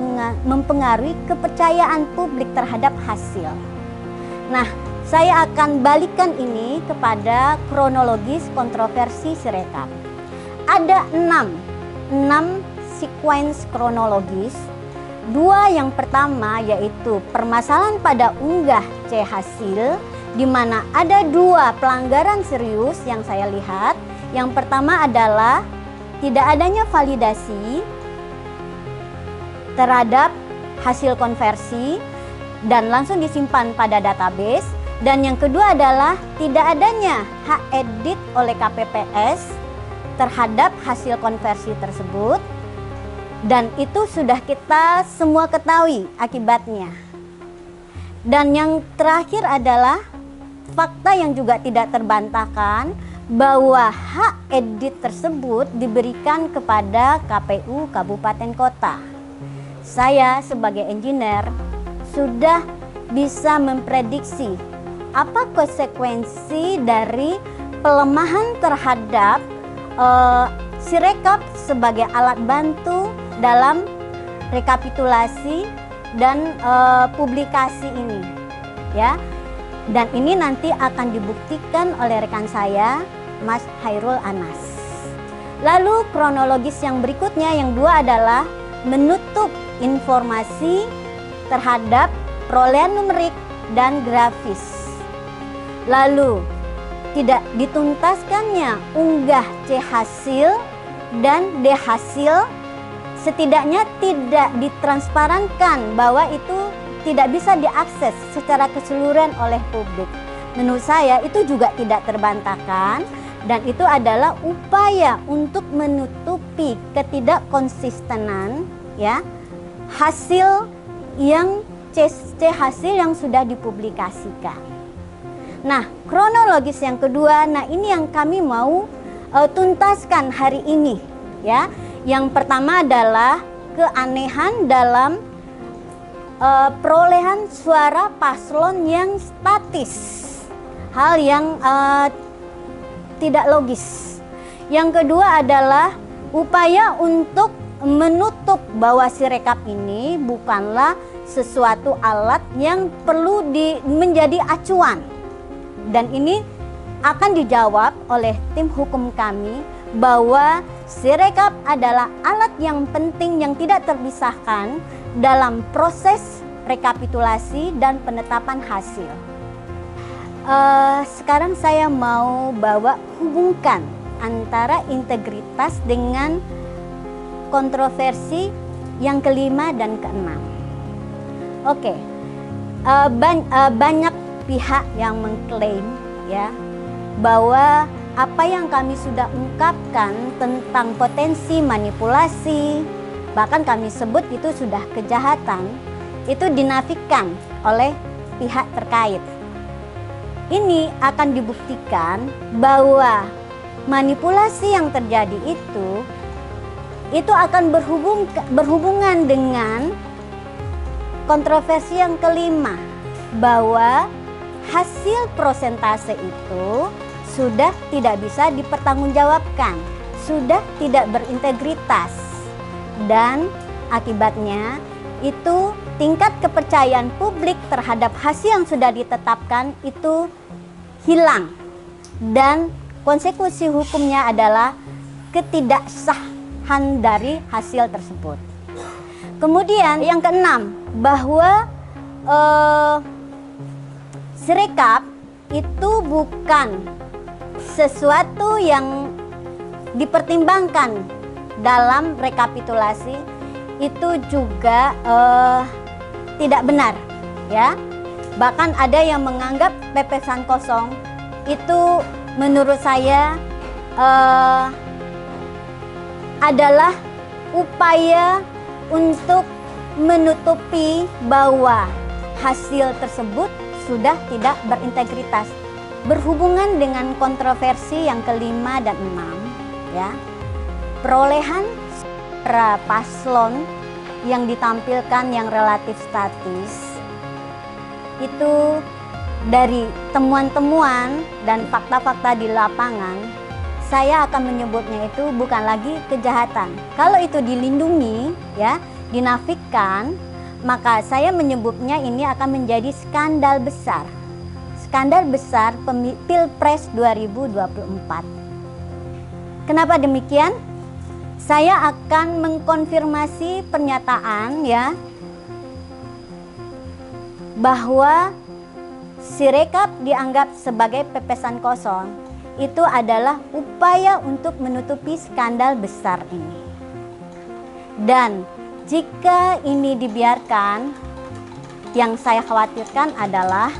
mempengaruhi kepercayaan publik terhadap hasil. Nah, saya akan balikan ini kepada kronologis kontroversi Sirekap. Ada 6 sequence kronologis. Dua yang pertama yaitu permasalahan pada unggah C hasil, di mana ada dua pelanggaran serius yang saya lihat. Yang pertama adalah tidak adanya validasi terhadap hasil konversi dan langsung disimpan pada database. Dan yang kedua adalah tidak adanya hak edit oleh KPPS terhadap hasil konversi tersebut. Dan itu sudah kita semua ketahui akibatnya. Dan yang terakhir adalah fakta yang juga tidak terbantahkan bahwa hak edit tersebut diberikan kepada KPU Kabupaten Kota. Saya sebagai engineer sudah bisa memprediksi apa konsekuensi dari pelemahan terhadap Sirekap sebagai alat bantu dalam rekapitulasi dan publikasi ini, ya. Dan ini nanti akan dibuktikan oleh rekan saya, Mas Hairul Anas. Lalu kronologis yang berikutnya yang dua adalah menutup informasi terhadap perolehan numerik dan grafis. Lalu tidak dituntaskannya unggah C hasil dan D hasil, setidaknya tidak ditransparankan bahwa itu tidak bisa diakses secara keseluruhan oleh publik. Menurut saya itu juga tidak terbantahkan dan itu adalah upaya untuk menutupi ketidakkonsistenan, ya, hasil yang C hasil yang sudah dipublikasikan. Nah, kronologis yang kedua, nah ini yang kami mau tuntaskan hari ini, ya. Yang pertama adalah keanehan dalam perolehan suara paslon yang statis, hal yang tidak logis. Yang kedua adalah upaya untuk menutup bahwa Sirekap ini bukanlah sesuatu alat yang perlu menjadi acuan. Dan ini akan dijawab oleh tim hukum kami bahwa Sirekap adalah alat yang penting yang tidak terpisahkan dalam proses rekapitulasi dan penetapan hasil. Sekarang saya mau hubungkan antara integritas dengan kontroversi yang kelima dan keenam. Oke, banyak pihak yang mengklaim, ya, bahwa apa yang kami sudah ungkapkan tentang potensi manipulasi, bahkan kami sebut itu sudah kejahatan, itu dinafikan oleh pihak terkait. Ini akan dibuktikan bahwa manipulasi yang terjadi itu akan berhubungan dengan kontroversi yang kelima, bahwa hasil prosentase itu sudah tidak bisa dipertanggungjawabkan, sudah tidak berintegritas, dan akibatnya itu tingkat kepercayaan publik terhadap hasil yang sudah ditetapkan itu hilang, dan konsekuensi hukumnya adalah ketidaksahan dari hasil tersebut. Kemudian yang keenam, bahwa Sirekap itu bukan sesuatu yang dipertimbangkan dalam rekapitulasi, itu juga tidak benar, ya. Bahkan ada yang menganggap pepesan kosong itu menurut saya adalah upaya untuk menutupi bahwa hasil tersebut sudah tidak berintegritas. Berhubungan dengan kontroversi yang kelima dan enam, ya, perolehan para paslon yang ditampilkan yang relatif statis itu dari temuan-temuan dan fakta-fakta di lapangan, saya akan menyebutnya itu bukan lagi kejahatan. Kalau itu dilindungi, ya, dinafikan, maka saya menyebutnya ini akan menjadi skandal besar. Skandal besar Pilpres 2024. Kenapa demikian? Saya akan mengkonfirmasi pernyataan, ya, bahwa Sirekap dianggap sebagai pepesan kosong. Itu adalah upaya untuk menutupi skandal besar ini. Dan jika ini dibiarkan, yang saya khawatirkan adalah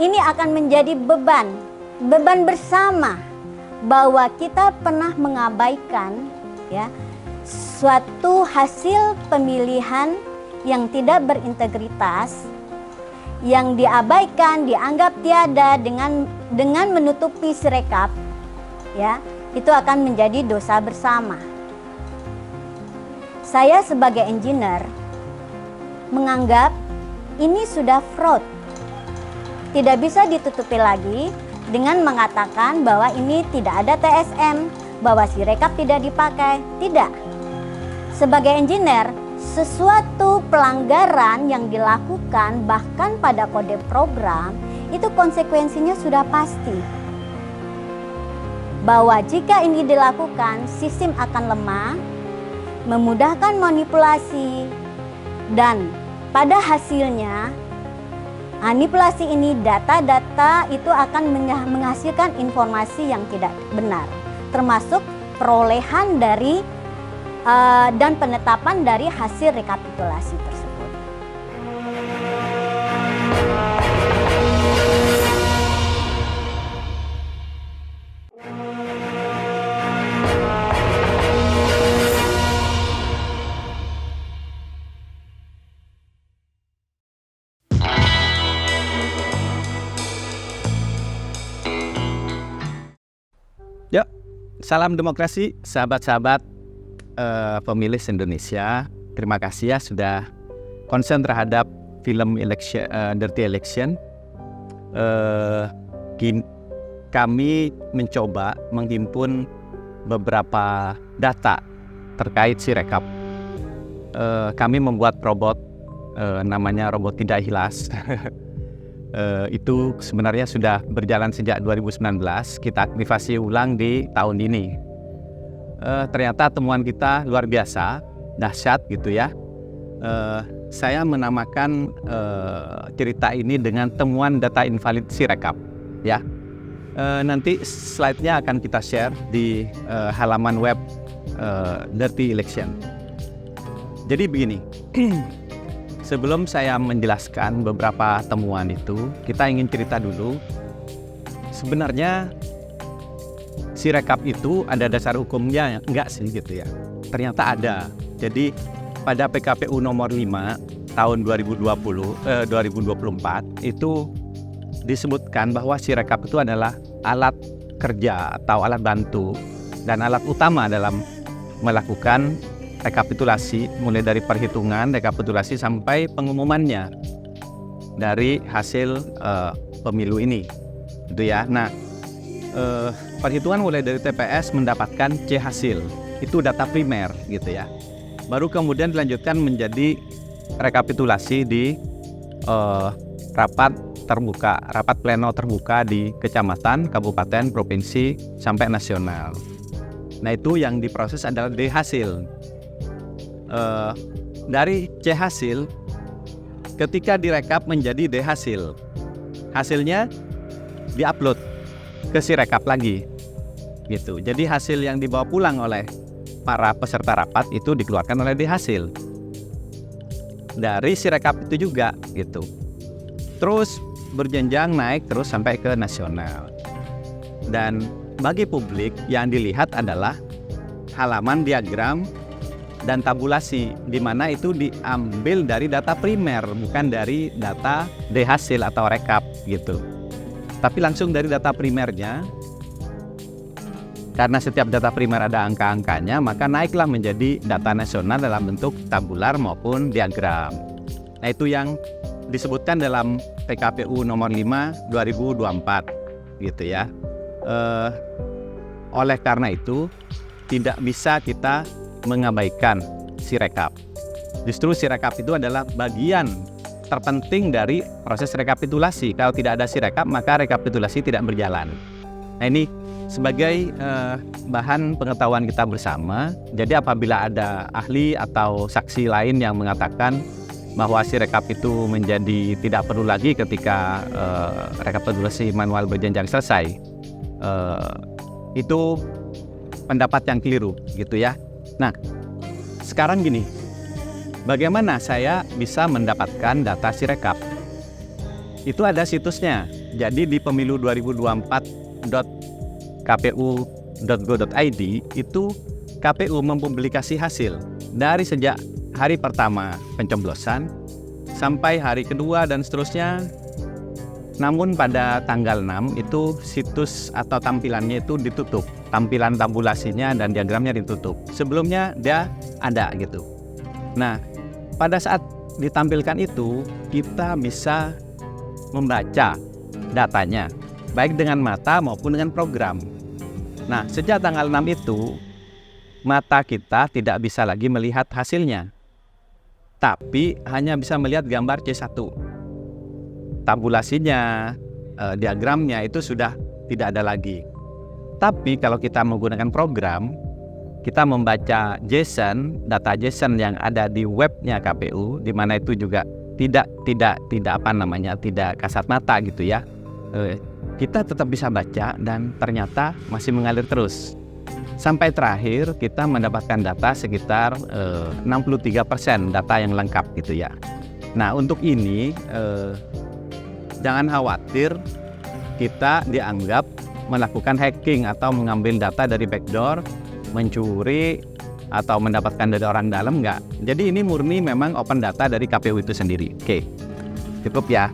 ini akan menjadi beban bersama, bahwa kita pernah mengabaikan, ya, suatu hasil pemilihan yang tidak berintegritas, yang diabaikan, dianggap tiada dengan menutupi Sirekap, ya, itu akan menjadi dosa bersama. Saya sebagai engineer menganggap ini sudah fraud. Tidak bisa ditutupi lagi dengan mengatakan bahwa ini tidak ada TSM, bahwa Sirekap tidak dipakai. Tidak. Sebagai engineer, sesuatu pelanggaran yang dilakukan bahkan pada kode program itu konsekuensinya sudah pasti. Bahwa jika ini dilakukan, sistem akan lemah, memudahkan manipulasi, dan pada hasilnya manipulasi ini, data-data itu akan menghasilkan informasi yang tidak benar, termasuk perolehan dari dan penetapan dari hasil rekapitulasi tersebut. Yuk, salam demokrasi, sahabat-sahabat pemilih Indonesia. Terima kasih ya sudah konsen terhadap film election, Dirty Election. Kami mencoba menghimpun beberapa data terkait Sirekap. Kami membuat robot, namanya robot tidak hilas. Itu sebenarnya sudah berjalan sejak 2019, kita aktifasi ulang di tahun ini. Ternyata temuan kita luar biasa, dahsyat gitu ya. Saya menamakan cerita ini dengan temuan data invalid Sirekap, ya. Nanti slide-nya akan kita share di halaman web Dirty Election. Jadi begini. Sebelum saya menjelaskan beberapa temuan itu, kita ingin cerita dulu. Sebenarnya Sirekap itu ada dasar hukumnya enggak sih gitu ya. Ternyata ada. Jadi pada PKPU nomor 5 tahun 2024 itu disebutkan bahwa Sirekap itu adalah alat kerja atau alat bantu dan alat utama dalam melakukan rekapitulasi, mulai dari perhitungan, rekapitulasi sampai pengumumannya dari hasil pemilu ini, gitu ya. Nah, perhitungan mulai dari TPS mendapatkan C hasil, itu data primer, gitu ya. Baru kemudian dilanjutkan menjadi rekapitulasi di rapat pleno terbuka di kecamatan, kabupaten, provinsi, sampai nasional. Nah, itu yang diproses adalah D hasil. Dari C hasil, ketika direkap menjadi D hasil, hasilnya diupload ke Sirekap lagi, gitu. Jadi hasil yang dibawa pulang oleh para peserta rapat itu dikeluarkan oleh D hasil. Dari Sirekap itu juga, gitu. Terus berjenjang naik terus sampai ke nasional. Dan bagi publik yang dilihat adalah halaman diagram dan tabulasi, di mana itu diambil dari data primer, bukan dari data D hasil atau rekap gitu. Tapi langsung dari data primernya. Karena setiap data primer ada angka-angkanya, maka naiklah menjadi data nasional dalam bentuk tabular maupun diagram. Nah, itu yang disebutkan dalam PKPU nomor 5 2024 gitu ya. Oleh karena itu tidak bisa kita mengabaikan Sirekap. Justru Sirekap itu adalah bagian terpenting dari proses rekapitulasi. Kalau tidak ada Sirekap, maka rekapitulasi tidak berjalan. Nah, ini sebagai bahan pengetahuan kita bersama. Jadi apabila ada ahli atau saksi lain yang mengatakan bahwa Sirekap itu menjadi tidak perlu lagi ketika rekapitulasi manual berjenjang selesai, itu pendapat yang keliru gitu ya. Nah, sekarang gini, bagaimana saya bisa mendapatkan data Sirekap? Itu ada situsnya. Jadi di pemilu2024.kpu.go.id itu KPU mempublikasi hasil dari sejak hari pertama pencoblosan sampai hari kedua dan seterusnya. Namun pada tanggal 6 itu situs atau tampilannya itu ditutup. Tampilan tabulasinya dan diagramnya ditutup. Sebelumnya dia ada gitu. Nah, pada saat ditampilkan itu kita bisa membaca datanya baik dengan mata maupun dengan program. Nah, sejak tanggal 6 itu mata kita tidak bisa lagi melihat hasilnya. Tapi hanya bisa melihat gambar C1. Tabulasinya, diagramnya itu sudah tidak ada lagi. Tapi kalau kita menggunakan program, kita membaca JSON, data JSON yang ada di webnya KPU, di mana itu juga tidak kasat mata gitu ya. Kita tetap bisa baca dan ternyata masih mengalir terus. Sampai terakhir kita mendapatkan data sekitar 63% data yang lengkap gitu ya. Nah, untuk ini jangan khawatir kita dianggap melakukan hacking atau mengambil data dari backdoor, mencuri atau mendapatkan dari orang dalam, enggak. Jadi ini murni memang open data dari KPU itu sendiri. Oke, cukup ya.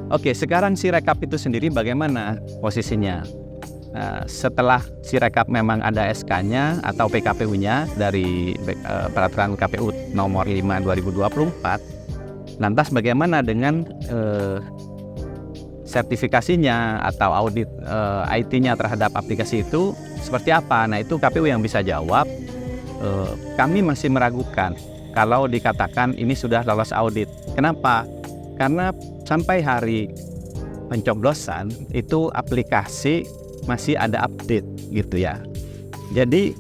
Oke, sekarang Sirekap itu sendiri bagaimana posisinya? Setelah Sirekap memang ada SK-nya atau PKPU-nya dari peraturan KPU nomor 5 2024, lantas bagaimana dengan sertifikasinya atau audit IT-nya terhadap aplikasi itu seperti apa? Nah, itu KPU yang bisa jawab. Kami masih meragukan kalau dikatakan ini sudah lolos audit. Kenapa? Karena sampai hari pencoblosan itu aplikasi masih ada update gitu ya. Jadi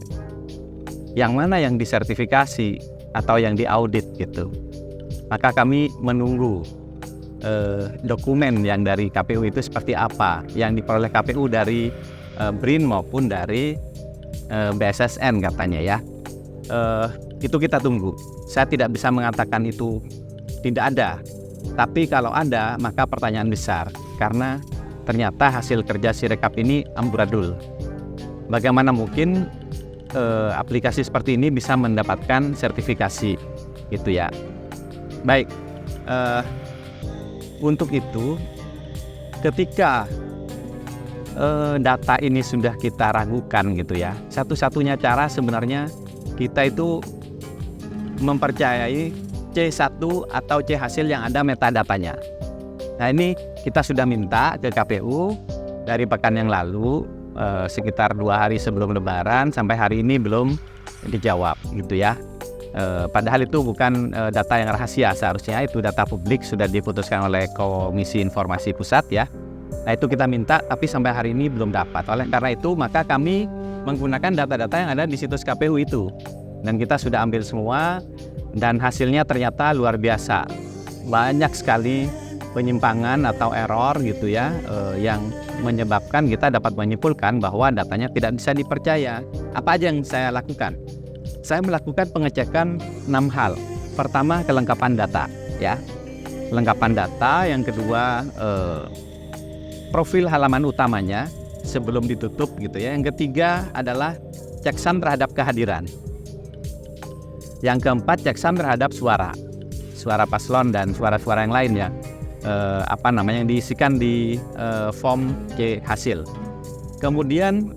yang mana yang disertifikasi atau yang diaudit gitu. Maka kami menunggu dokumen yang dari KPU itu seperti apa, yang diperoleh KPU dari BRIN maupun dari BSSN katanya ya. Itu kita tunggu. Saya tidak bisa mengatakan itu tidak ada, tapi kalau ada maka pertanyaan besar, karena ternyata hasil kerja Sirekap ini amburadul. Bagaimana mungkin aplikasi seperti ini bisa mendapatkan sertifikasi gitu ya. Baik, untuk itu ketika data ini sudah kita ragukan gitu ya, satu-satunya cara sebenarnya kita itu mempercayai C1 atau C hasil yang ada metadatanya. Nah, ini kita sudah minta ke KPU dari pekan yang lalu, sekitar 2 hari sebelum Lebaran, sampai hari ini belum dijawab gitu ya. Padahal itu bukan data yang rahasia, seharusnya itu data publik, sudah diputuskan oleh Komisi Informasi Pusat ya. Nah itu kita minta, tapi sampai hari ini belum dapat. Oleh karena itu maka kami menggunakan data-data yang ada di situs KPU itu. Dan kita sudah ambil semua, dan hasilnya ternyata luar biasa. Banyak sekali penyimpangan atau error gitu ya, yang menyebabkan kita dapat menyimpulkan bahwa datanya tidak bisa dipercaya. Apa aja yang saya lakukan? Saya melakukan pengecekan 6 hal. Pertama, kelengkapan data ya. Kelengkapan data, yang kedua profil halaman utamanya sebelum ditutup gitu ya. Yang ketiga adalah checksum terhadap kehadiran. Yang keempat, checksum terhadap suara paslon dan suara-suara yang lain ya. Yang diisikan di form C hasil. Kemudian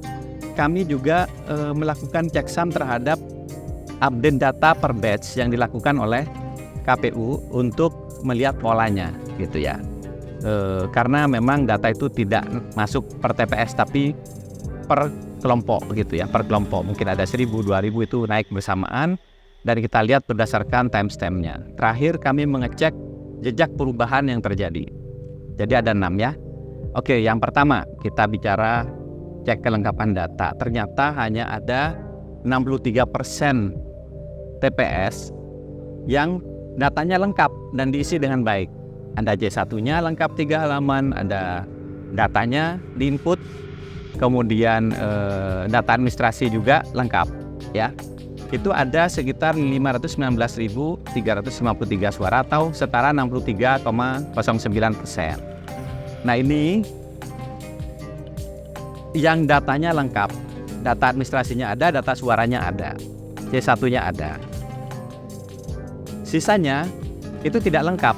kami juga melakukan checksum terhadap update data per batch yang dilakukan oleh KPU untuk melihat polanya gitu ya. Karena memang data itu tidak masuk per TPS tapi per kelompok gitu ya, per kelompok. Mungkin ada 1.000, 2.000 itu naik bersamaan, dan kita lihat berdasarkan timestamp-nya. Terakhir kami mengecek jejak perubahan yang terjadi. Jadi ada 6 ya. Oke, yang pertama kita bicara cek kelengkapan data. Ternyata hanya ada 63% TPS yang datanya lengkap dan diisi dengan baik. Ada C1-nya lengkap 3 halaman, ada datanya di input, kemudian data administrasi juga lengkap ya. Itu ada sekitar 519.353 suara atau setara 63,09%. Nah ini yang datanya lengkap, data administrasinya ada, data suaranya ada, C1-nya ada. Sisanya itu tidak lengkap,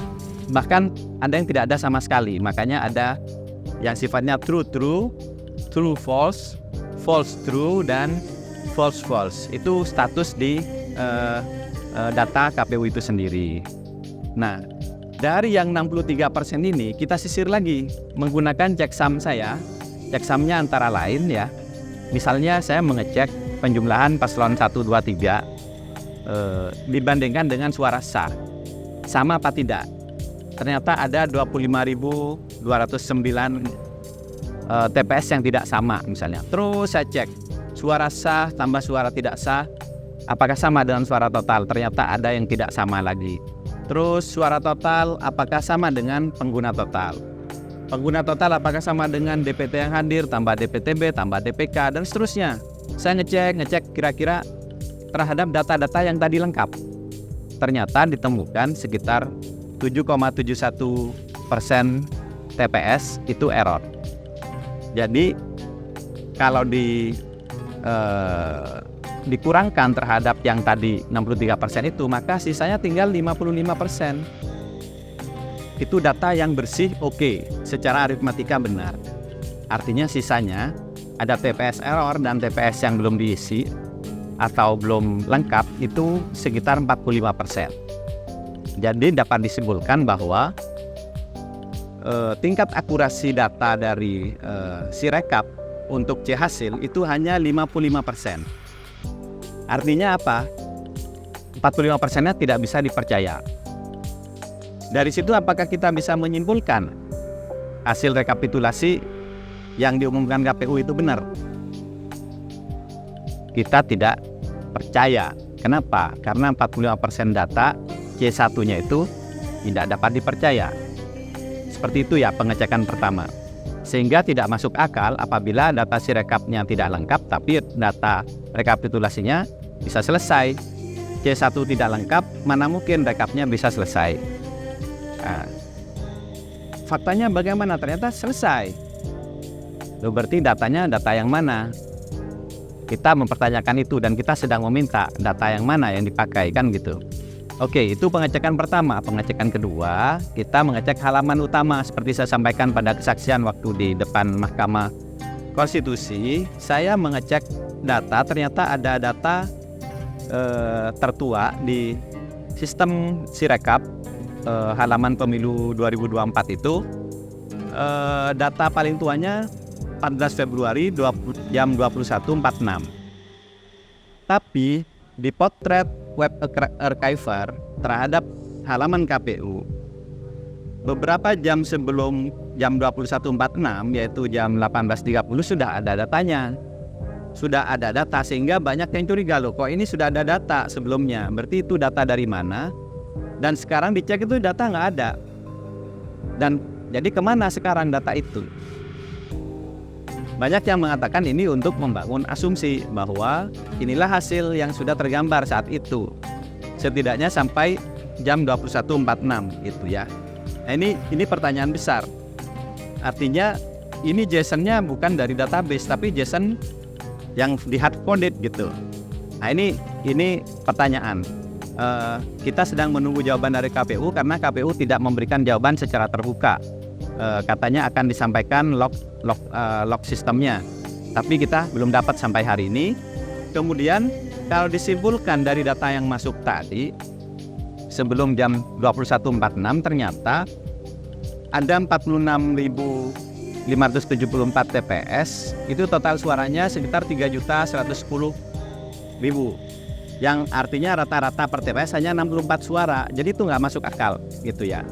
bahkan ada yang tidak ada sama sekali. Makanya ada yang sifatnya true false, false true, dan false false. Itu status di data KPU itu sendiri. Nah, dari yang 63% ini kita sisir lagi menggunakan checksum saya. Checksumnya antara lain ya. Misalnya saya mengecek penjumlahan paslon 1, 2, 3 dibandingkan dengan suara sah. Sama apa tidak? Ternyata ada 25.209 TPS yang tidak sama misalnya. Terus saya cek suara sah tambah suara tidak sah, apakah sama dengan suara total? Ternyata ada yang tidak sama lagi. Terus suara total apakah sama dengan pengguna total? Pengguna total apakah sama dengan DPT yang hadir, tambah DPTB, tambah DPK, dan seterusnya. Saya ngecek kira-kira terhadap data-data yang tadi lengkap. Ternyata ditemukan sekitar 7,71% TPS itu error. Jadi kalau dikurangkan terhadap yang tadi 63% itu, maka sisanya tinggal 55%. Itu data yang bersih, oke, secara aritmatika benar. Artinya sisanya ada TPS error dan TPS yang belum diisi atau belum lengkap itu sekitar 45%. Jadi dapat disimpulkan bahwa tingkat akurasi data dari Sirekap untuk C hasil itu hanya 55%. Artinya apa? 45%-nya tidak bisa dipercaya. Dari situ apakah kita bisa menyimpulkan hasil rekapitulasi yang diumumkan KPU itu benar? Kita tidak percaya. Kenapa? Karena 45% data C1-nya itu tidak dapat dipercaya. Seperti itu ya pengecekan pertama. Sehingga tidak masuk akal apabila data Sirekapnya tidak lengkap tapi data rekapitulasinya bisa selesai. C1 tidak lengkap, mana mungkin rekapnya bisa selesai. Nah, faktanya bagaimana? Ternyata selesai. Loh, berarti datanya data yang mana? Kita mempertanyakan itu dan kita sedang meminta data yang mana yang dipakai kan gitu. Oke, itu pengecekan pertama. Pengecekan kedua, kita mengecek halaman utama seperti saya sampaikan pada kesaksian waktu di depan Mahkamah Konstitusi. Saya mengecek data, ternyata ada data tertua di sistem Sirekap halaman pemilu 2024 itu. Data paling tuanya 14 Februari jam 21.46. Tapi di potret web archiver terhadap halaman KPU, beberapa jam sebelum jam 21.46 yaitu jam 18.30 sudah ada datanya. Sudah ada data, sehingga banyak yang curiga, loh kok ini sudah ada data sebelumnya, berarti itu data dari mana? Dan sekarang dicek itu data nggak ada. Dan jadi kemana sekarang data itu? Banyak yang mengatakan ini untuk membangun asumsi bahwa inilah hasil yang sudah tergambar saat itu, setidaknya sampai jam 21.46 gitu ya. Nah, ini pertanyaan besar. Artinya ini JSON-nya bukan dari database, tapi JSON yang di hard coded gitu. Nah ini pertanyaan. Kita sedang menunggu jawaban dari KPU karena KPU tidak memberikan jawaban secara terbuka. Katanya akan disampaikan log sistemnya, tapi kita belum dapat sampai hari ini. Kemudian kalau disimpulkan dari data yang masuk tadi sebelum jam 21.46 ternyata ada 46.574 TPS, itu total suaranya sekitar 3.110.000, yang artinya rata-rata per TPS hanya 64 suara, jadi itu nggak masuk akal gitu ya.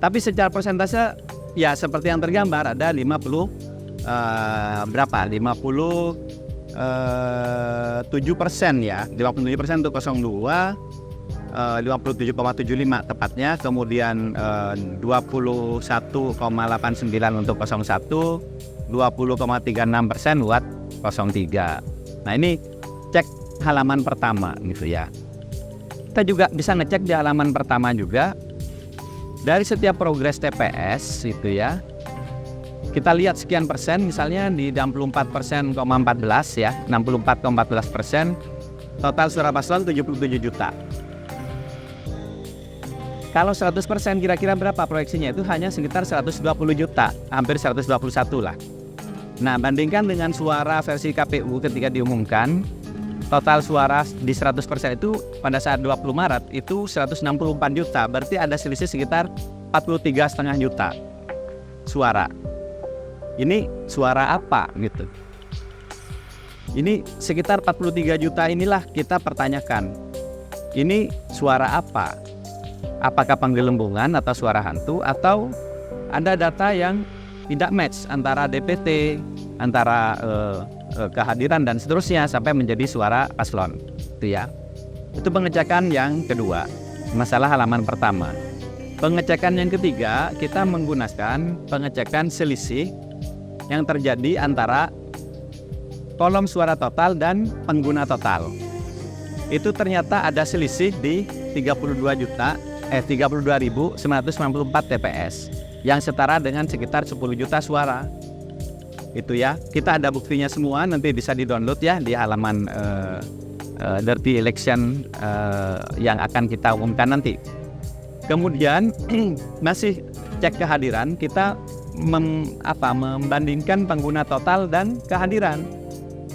Tapi secara persentase ya seperti yang tergambar, ada 57% ya, 57% untuk 02, 57,75 tepatnya, kemudian 21,89 untuk 01, 20,36% buat 03. Nah ini cek halaman pertama gitu ya. Kita juga bisa ngecek di halaman pertama juga dari setiap progres TPS itu ya. Kita lihat sekian persen, misalnya di 64,14 ya, 64,14%, total suara paslon 77 juta. Kalau 100% kira-kira berapa proyeksinya? Itu hanya sekitar 120 juta, hampir 121 lah. Nah, bandingkan dengan suara versi KPU ketika diumumkan, total suara di 100% itu pada saat 20 Maret itu 164 juta, berarti ada selisih sekitar 43,5 juta suara. Ini suara apa gitu? Ini sekitar 43 juta inilah kita pertanyakan. Ini suara apa? Apakah penggelembungan atau suara hantu, atau ada data yang tidak match antara DPT, antara kehadiran dan seterusnya sampai menjadi suara paslon itu ya. Itu pengecekan yang kedua, masalah halaman pertama. Pengecekan yang ketiga, kita menggunakan pengecekan selisih yang terjadi antara kolom suara total dan pengguna total. Itu ternyata ada selisih di 32.994 TPS yang setara dengan sekitar 10 juta suara. Itu ya, kita ada buktinya semua, nanti bisa di-download ya di halaman Dirty Election yang akan kita umumkan nanti. Kemudian masih cek kehadiran, kita membandingkan pengguna total dan kehadiran.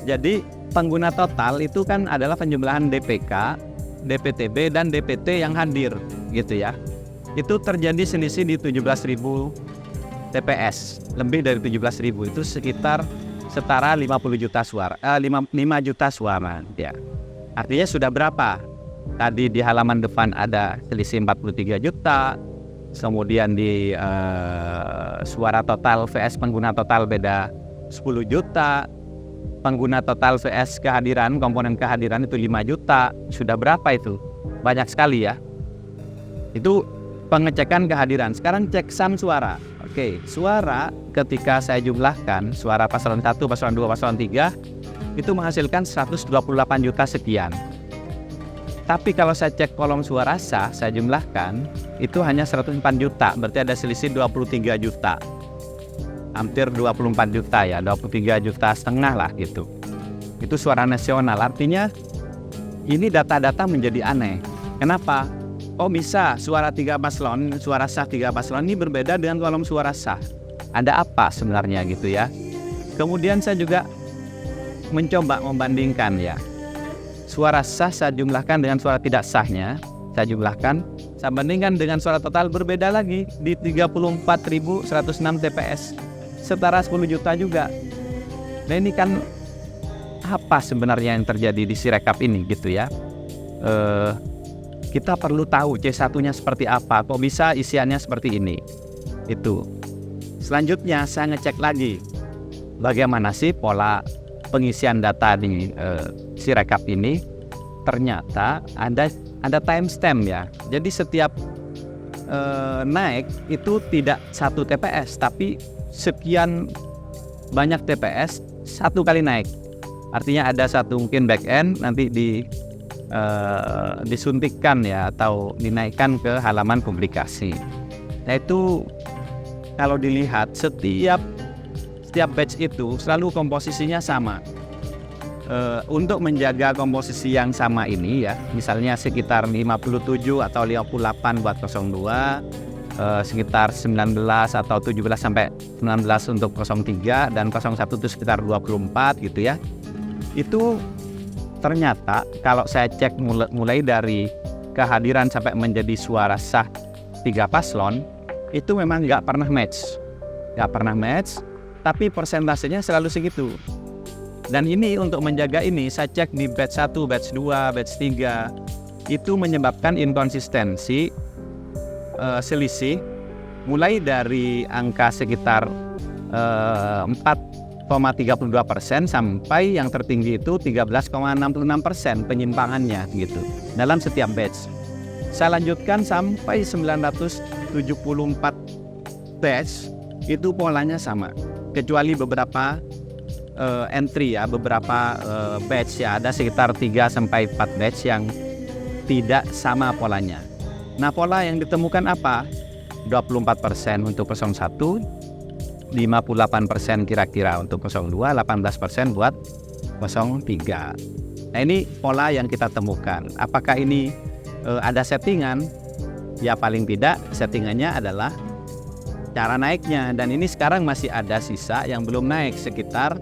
Jadi pengguna total itu kan adalah penjumlahan DPK, DPTB dan DPT yang hadir gitu ya. Itu terjadi selisih di 17.000 TPS, lebih dari 17.000, itu sekitar setara 50 juta suara, 5 juta suara ya. Artinya sudah berapa? Tadi di halaman depan ada selisih 43 juta, kemudian di suara total vs pengguna total beda 10 juta, pengguna total vs kehadiran, komponen kehadiran itu 5 juta, sudah berapa itu? Banyak sekali ya. Itu pengecekan kehadiran. Sekarang cek sum suara. Oke, suara ketika saya jumlahkan, suara paslon 1, paslon 2, paslon 3, itu menghasilkan 128 juta sekian. Tapi kalau saya cek kolom suara sah, saya jumlahkan, itu hanya 104 juta, berarti ada selisih 23 juta. Hampir 24 juta ya, 23 juta setengah lah gitu. Itu suara nasional, artinya ini data-data menjadi aneh. Kenapa? Oh bisa suara 3 paslon, suara sah 3 paslon ini berbeda dengan kolom suara sah. Ada apa sebenarnya gitu ya. Kemudian saya juga mencoba membandingkan ya. Suara sah saya jumlahkan dengan suara tidak sahnya, saya jumlahkan, saya bandingkan dengan suara total berbeda lagi di 34.106 TPS, setara 10 juta juga. Nah ini kan apa sebenarnya yang terjadi di Sirekap ini gitu ya. Kita perlu tahu C1-nya seperti apa, kok bisa isiannya seperti ini. Itu. Selanjutnya saya ngecek lagi bagaimana sih pola pengisian data di Sirekap ini. Ternyata ada timestamp ya. Jadi setiap naik itu tidak satu TPS, tapi sekian banyak TPS satu kali naik. Artinya ada satu mungkin back end nanti disuntikkan ya atau dinaikkan ke halaman publikasi. Nah itu kalau dilihat setiap batch itu selalu komposisinya sama. Untuk menjaga komposisi yang sama ini ya, misalnya sekitar 57 atau 58 buat 02, sekitar 19 atau 17 sampai 19 untuk 03 dan 01 itu sekitar 24 gitu ya. Itu ternyata kalau saya cek mulai dari kehadiran sampai menjadi suara sah 3 paslon itu memang nggak pernah match, tapi persentasenya selalu segitu. Dan ini untuk menjaga ini saya cek di batch 1, batch 2, batch 3 itu menyebabkan inkonsistensi selisih mulai dari angka sekitar 4,32% sampai yang tertinggi itu 13,66% penyimpangannya gitu dalam setiap batch. Saya lanjutkan sampai 974 batch itu polanya sama, kecuali beberapa entry ya, beberapa batch ya, ada sekitar 3-4 batch yang tidak sama polanya. Nah pola yang ditemukan apa? 24% untuk 01, 58% kira-kira untuk 02, 18% buat 03. Nah ini pola yang kita temukan. Apakah ini ada settingan? Ya paling tidak settingannya adalah cara naiknya, dan ini sekarang masih ada sisa yang belum naik sekitar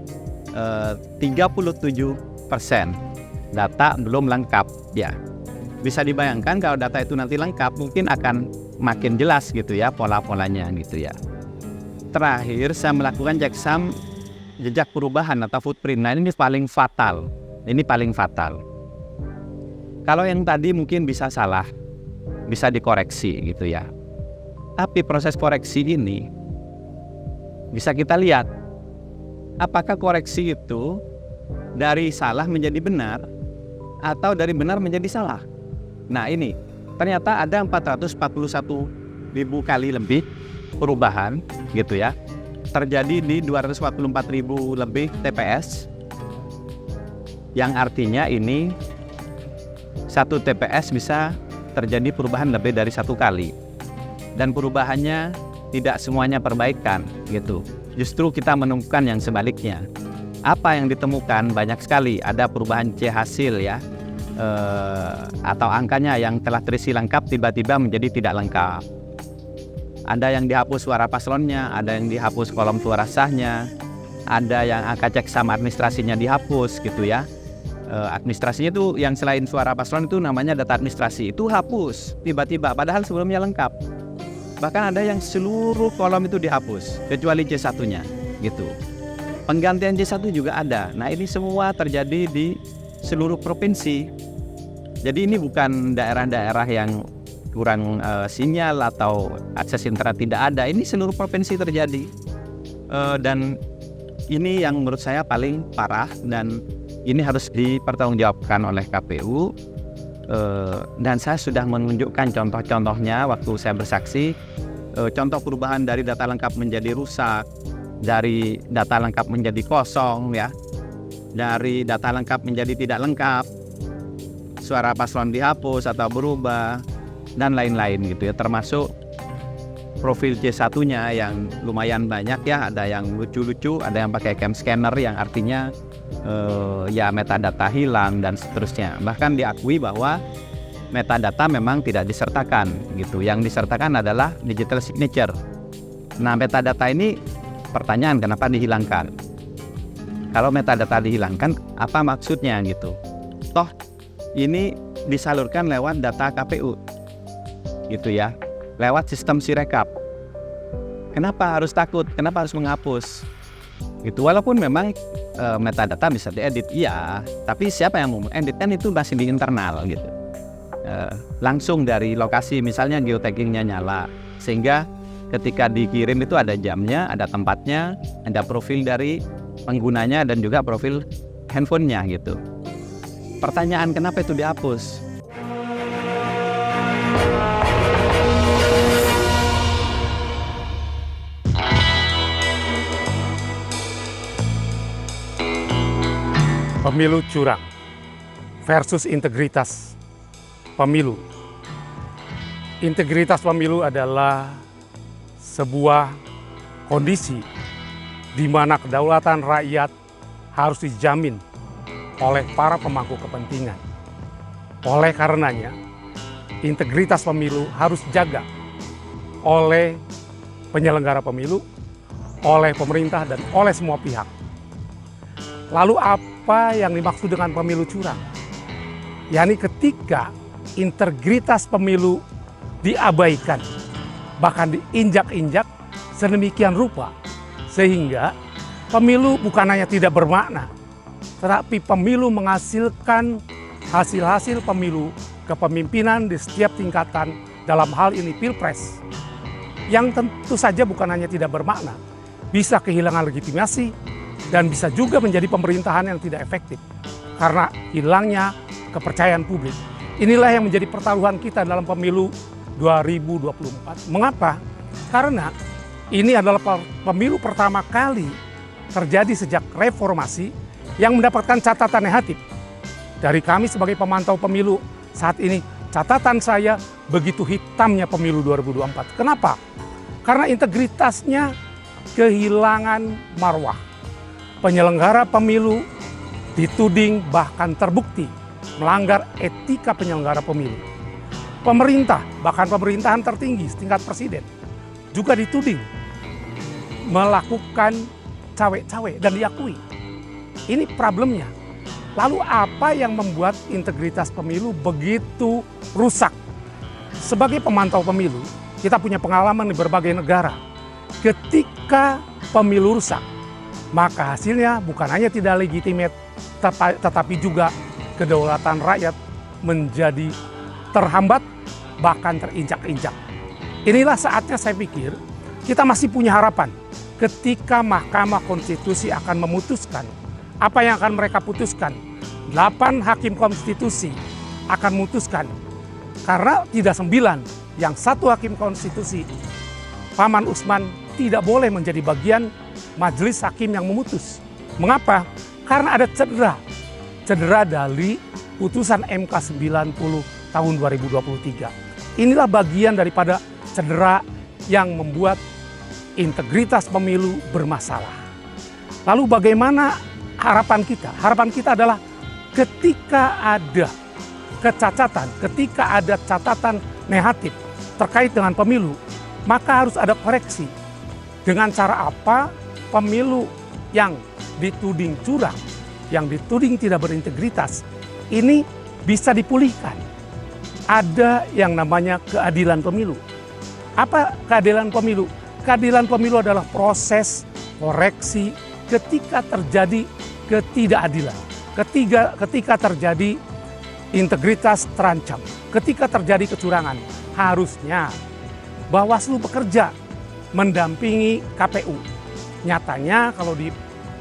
37%. Data belum lengkap ya. Bisa dibayangkan kalau data itu nanti lengkap mungkin akan makin jelas gitu ya pola-polanya gitu ya. Terakhir saya melakukan checksum jejak perubahan atau footprint. Nah ini paling fatal. Kalau yang tadi mungkin bisa salah, bisa dikoreksi gitu ya. Tapi proses koreksi ini bisa kita lihat apakah koreksi itu dari salah menjadi benar atau dari benar menjadi salah. Nah ini ternyata ada 441.000 kali lebih perubahan gitu ya, terjadi di 244.000 lebih TPS, yang artinya ini satu TPS bisa terjadi perubahan lebih dari satu kali, dan perubahannya tidak semuanya perbaikan gitu. Justru kita menemukan yang sebaliknya. Apa yang ditemukan banyak sekali, ada perubahan C hasil ya, atau angkanya yang telah terisi lengkap tiba-tiba menjadi tidak lengkap. Ada yang dihapus suara paslonnya, ada yang dihapus kolom suara sahnya, ada yang angka checksum administrasinya dihapus gitu ya. Administrasinya itu yang selain suara paslon itu namanya data administrasi, itu hapus tiba-tiba padahal sebelumnya lengkap. Bahkan ada yang seluruh kolom itu dihapus kecuali C1-nya gitu. Penggantian C1 juga ada. Nah ini semua terjadi di seluruh provinsi. Jadi ini bukan daerah-daerah yang kurang sinyal atau akses internet tidak ada. Ini seluruh provinsi terjadi. Dan ini yang menurut saya paling parah, dan ini harus dipertanggungjawabkan oleh KPU. Dan saya sudah menunjukkan contoh-contohnya waktu saya bersaksi. Contoh perubahan dari data lengkap menjadi rusak, dari data lengkap menjadi kosong ya, dari data lengkap menjadi tidak lengkap, suara paslon dihapus atau berubah, dan lain-lain gitu ya. Termasuk profil C1-nya yang lumayan banyak ya, ada yang lucu-lucu, ada yang pakai cam scanner yang artinya ya metadata hilang dan seterusnya. Bahkan diakui bahwa metadata memang tidak disertakan gitu. Yang disertakan adalah digital signature. Nah metadata ini pertanyaan kenapa dihilangkan? Kalau metadata dihilangkan apa maksudnya gitu? Toh ini disalurkan lewat data KPU gitu ya, lewat sistem Sirekap. Kenapa harus takut? Kenapa harus menghapus? Gitu. Walaupun memang metadata bisa diedit, iya, tapi siapa yang mau edit kan itu masih di internal gitu. Langsung dari lokasi misalnya geotaggingnya nyala, sehingga ketika dikirim itu ada jamnya, ada tempatnya, ada profil dari penggunanya dan juga profil handphonenya gitu. Pertanyaan kenapa itu dihapus? Pemilu curang versus integritas pemilu. Integritas pemilu adalah sebuah kondisi di mana kedaulatan rakyat harus dijamin oleh para pemangku kepentingan. Oleh karenanya, integritas pemilu harus dijaga oleh penyelenggara pemilu, oleh pemerintah, dan oleh semua pihak. Lalu apa yang dimaksud dengan pemilu curang? yakni ketika integritas pemilu diabaikan, bahkan diinjak-injak sedemikian rupa, sehingga pemilu bukan hanya tidak bermakna, tetapi pemilu menghasilkan hasil-hasil pemilu kepemimpinan di setiap tingkatan, dalam hal ini Pilpres, yang tentu saja bukan hanya tidak bermakna, bisa kehilangan legitimasi dan bisa juga menjadi pemerintahan yang tidak efektif karena hilangnya kepercayaan publik. Inilah yang menjadi pertaruhan kita dalam pemilu 2024. Mengapa? Karena ini adalah pemilu pertama kali terjadi sejak reformasi yang mendapatkan catatan negatif. Dari kami sebagai pemantau pemilu saat ini, catatan saya begitu hitamnya pemilu 2024. Kenapa? Karena integritasnya kehilangan marwah. Penyelenggara pemilu dituding bahkan terbukti melanggar etika penyelenggara pemilu. Pemerintah, bahkan pemerintahan tertinggi setingkat presiden, juga dituding melakukan cawe-cawe dan diakui. Ini problemnya. Lalu apa yang membuat integritas pemilu begitu rusak? Sebagai pemantau pemilu, kita punya pengalaman di berbagai negara. Ketika pemilu rusak, maka hasilnya bukan hanya tidak legitimate, tetapi juga kedaulatan rakyat menjadi terhambat, bahkan terinjak-injak. Inilah saatnya saya pikir kita masih punya harapan ketika Mahkamah Konstitusi akan memutuskan apa yang akan mereka putuskan. 8 hakim konstitusi akan memutuskan, karena tidak 9, yang 1 hakim konstitusi, Paman Usman, tidak boleh menjadi bagian majelis hakim yang memutus. Mengapa? Karena ada cedera dari putusan MK 90 tahun 2023. Inilah bagian daripada cedera yang membuat integritas pemilu bermasalah. Lalu bagaimana harapan kita? Harapan kita adalah ketika ada kecacatan, ketika ada catatan negatif terkait dengan pemilu, maka harus ada koreksi. Dengan cara apa pemilu yang dituding curang, yang dituding tidak berintegritas, ini bisa dipulihkan. Ada yang namanya keadilan pemilu. Apa keadilan pemilu? Keadilan pemilu adalah proses koreksi ketika terjadi ketidakadilan, ketika terjadi integritas terancam, ketika terjadi kecurangan. Harusnya Bawaslu bekerja mendampingi KPU. Nyatanya kalau di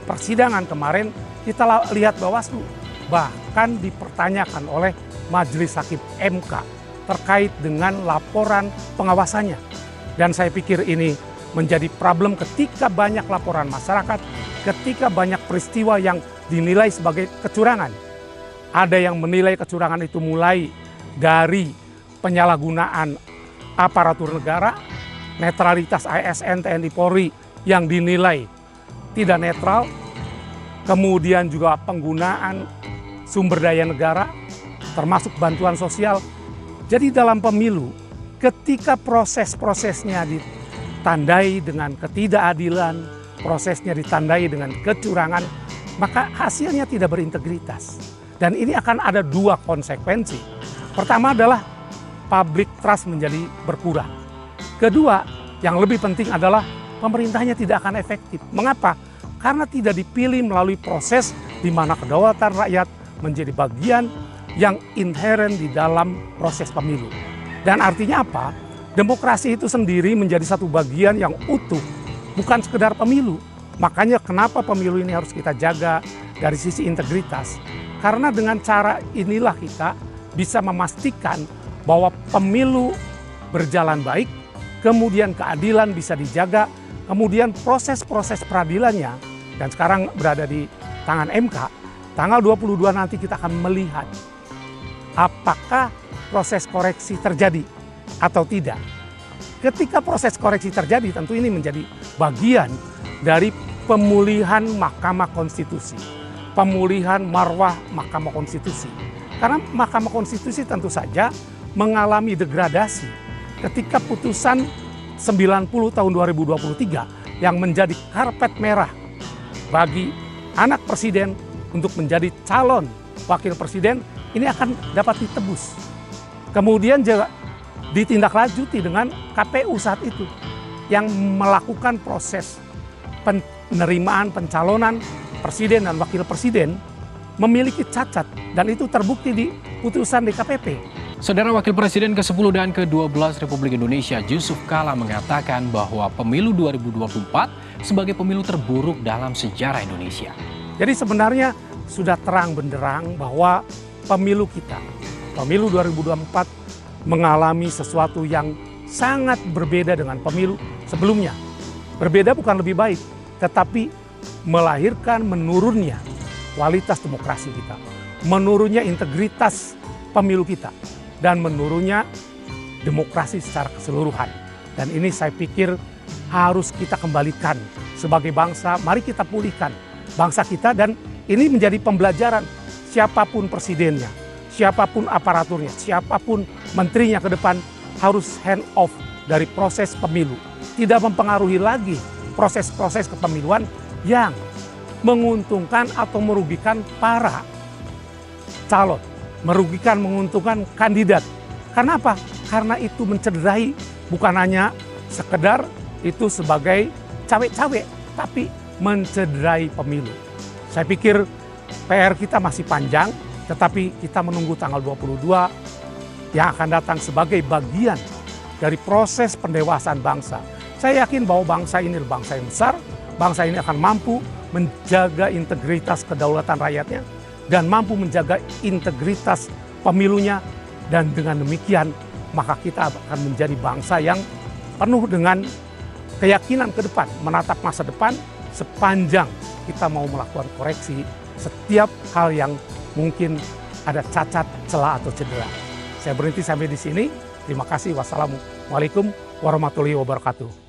persidangan kemarin kita lihat Bawaslu bahkan dipertanyakan oleh Majelis Hakim MK terkait dengan laporan pengawasannya. Dan saya pikir ini menjadi problem ketika banyak laporan masyarakat, ketika banyak peristiwa yang dinilai sebagai kecurangan. Ada yang menilai kecurangan itu mulai dari penyalahgunaan aparatur negara, netralitas ASN, TNI, Polri yang dinilai tidak netral, kemudian juga penggunaan sumber daya negara, termasuk bantuan sosial. Jadi dalam pemilu, ketika proses-prosesnya ditandai dengan ketidakadilan, prosesnya ditandai dengan kecurangan, maka hasilnya tidak berintegritas. Dan ini akan ada 2 konsekuensi. Pertama adalah public trust menjadi berkurang. Kedua, yang lebih penting adalah pemerintahnya tidak akan efektif. Mengapa? karena tidak dipilih melalui proses di mana kedaulatan rakyat menjadi bagian yang inheren di dalam proses pemilu. Dan artinya apa? Demokrasi itu sendiri menjadi satu bagian yang utuh, bukan sekedar pemilu. Makanya kenapa pemilu ini harus kita jaga dari sisi integritas. Karena dengan cara inilah kita bisa memastikan bahwa pemilu berjalan baik, kemudian keadilan bisa dijaga, kemudian proses-proses peradilannya, dan sekarang berada di tangan MK, tanggal 22 nanti kita akan melihat apakah proses koreksi terjadi atau tidak. Ketika proses koreksi terjadi, tentu ini menjadi bagian dari pemulihan Mahkamah Konstitusi, pemulihan marwah Mahkamah Konstitusi. Karena Mahkamah Konstitusi tentu saja mengalami degradasi ketika putusan 90 tahun 2023 yang menjadi karpet merah bagi anak presiden untuk menjadi calon wakil presiden ini akan dapat ditebus. Kemudian juga ditindaklanjuti dengan KPU saat itu yang melakukan proses penerimaan pencalonan presiden dan wakil presiden memiliki cacat dan itu terbukti di putusan DKPP. Saudara Wakil Presiden ke-10 dan ke-12 Republik Indonesia Yusuf Kala mengatakan bahwa pemilu 2024 sebagai pemilu terburuk dalam sejarah Indonesia. Jadi sebenarnya sudah terang benderang bahwa pemilu kita, pemilu 2024 mengalami sesuatu yang sangat berbeda dengan pemilu sebelumnya. Berbeda bukan lebih baik, tetapi melahirkan menurunnya kualitas demokrasi kita, menurunnya integritas pemilu kita, dan menurunnya demokrasi secara keseluruhan. Dan ini saya pikir harus kita kembalikan sebagai bangsa, mari kita pulihkan bangsa kita dan ini menjadi pembelajaran siapapun presidennya, siapapun aparaturnya, siapapun menterinya ke depan harus hand off dari proses pemilu. Tidak mempengaruhi lagi proses-proses kepemiluan yang menguntungkan atau merugikan para calon, merugikan, menguntungkan kandidat. Karena apa? Karena itu mencederai bukan hanya sekedar itu sebagai cawe-cawe, tapi mencederai pemilu. Saya pikir PR kita masih panjang, tetapi kita menunggu tanggal 22 yang akan datang sebagai bagian dari proses pendewasaan bangsa. Saya yakin bahwa bangsa ini adalah bangsa yang besar, bangsa ini akan mampu menjaga integritas kedaulatan rakyatnya, dan mampu menjaga integritas pemilunya, dan dengan demikian maka kita akan menjadi bangsa yang penuh dengan keyakinan ke depan, menatap masa depan sepanjang kita mau melakukan koreksi setiap hal yang mungkin ada cacat, celah atau cedera. Saya berhenti sampai di sini. Terima kasih. Wassalamualaikum warahmatullahi wabarakatuh.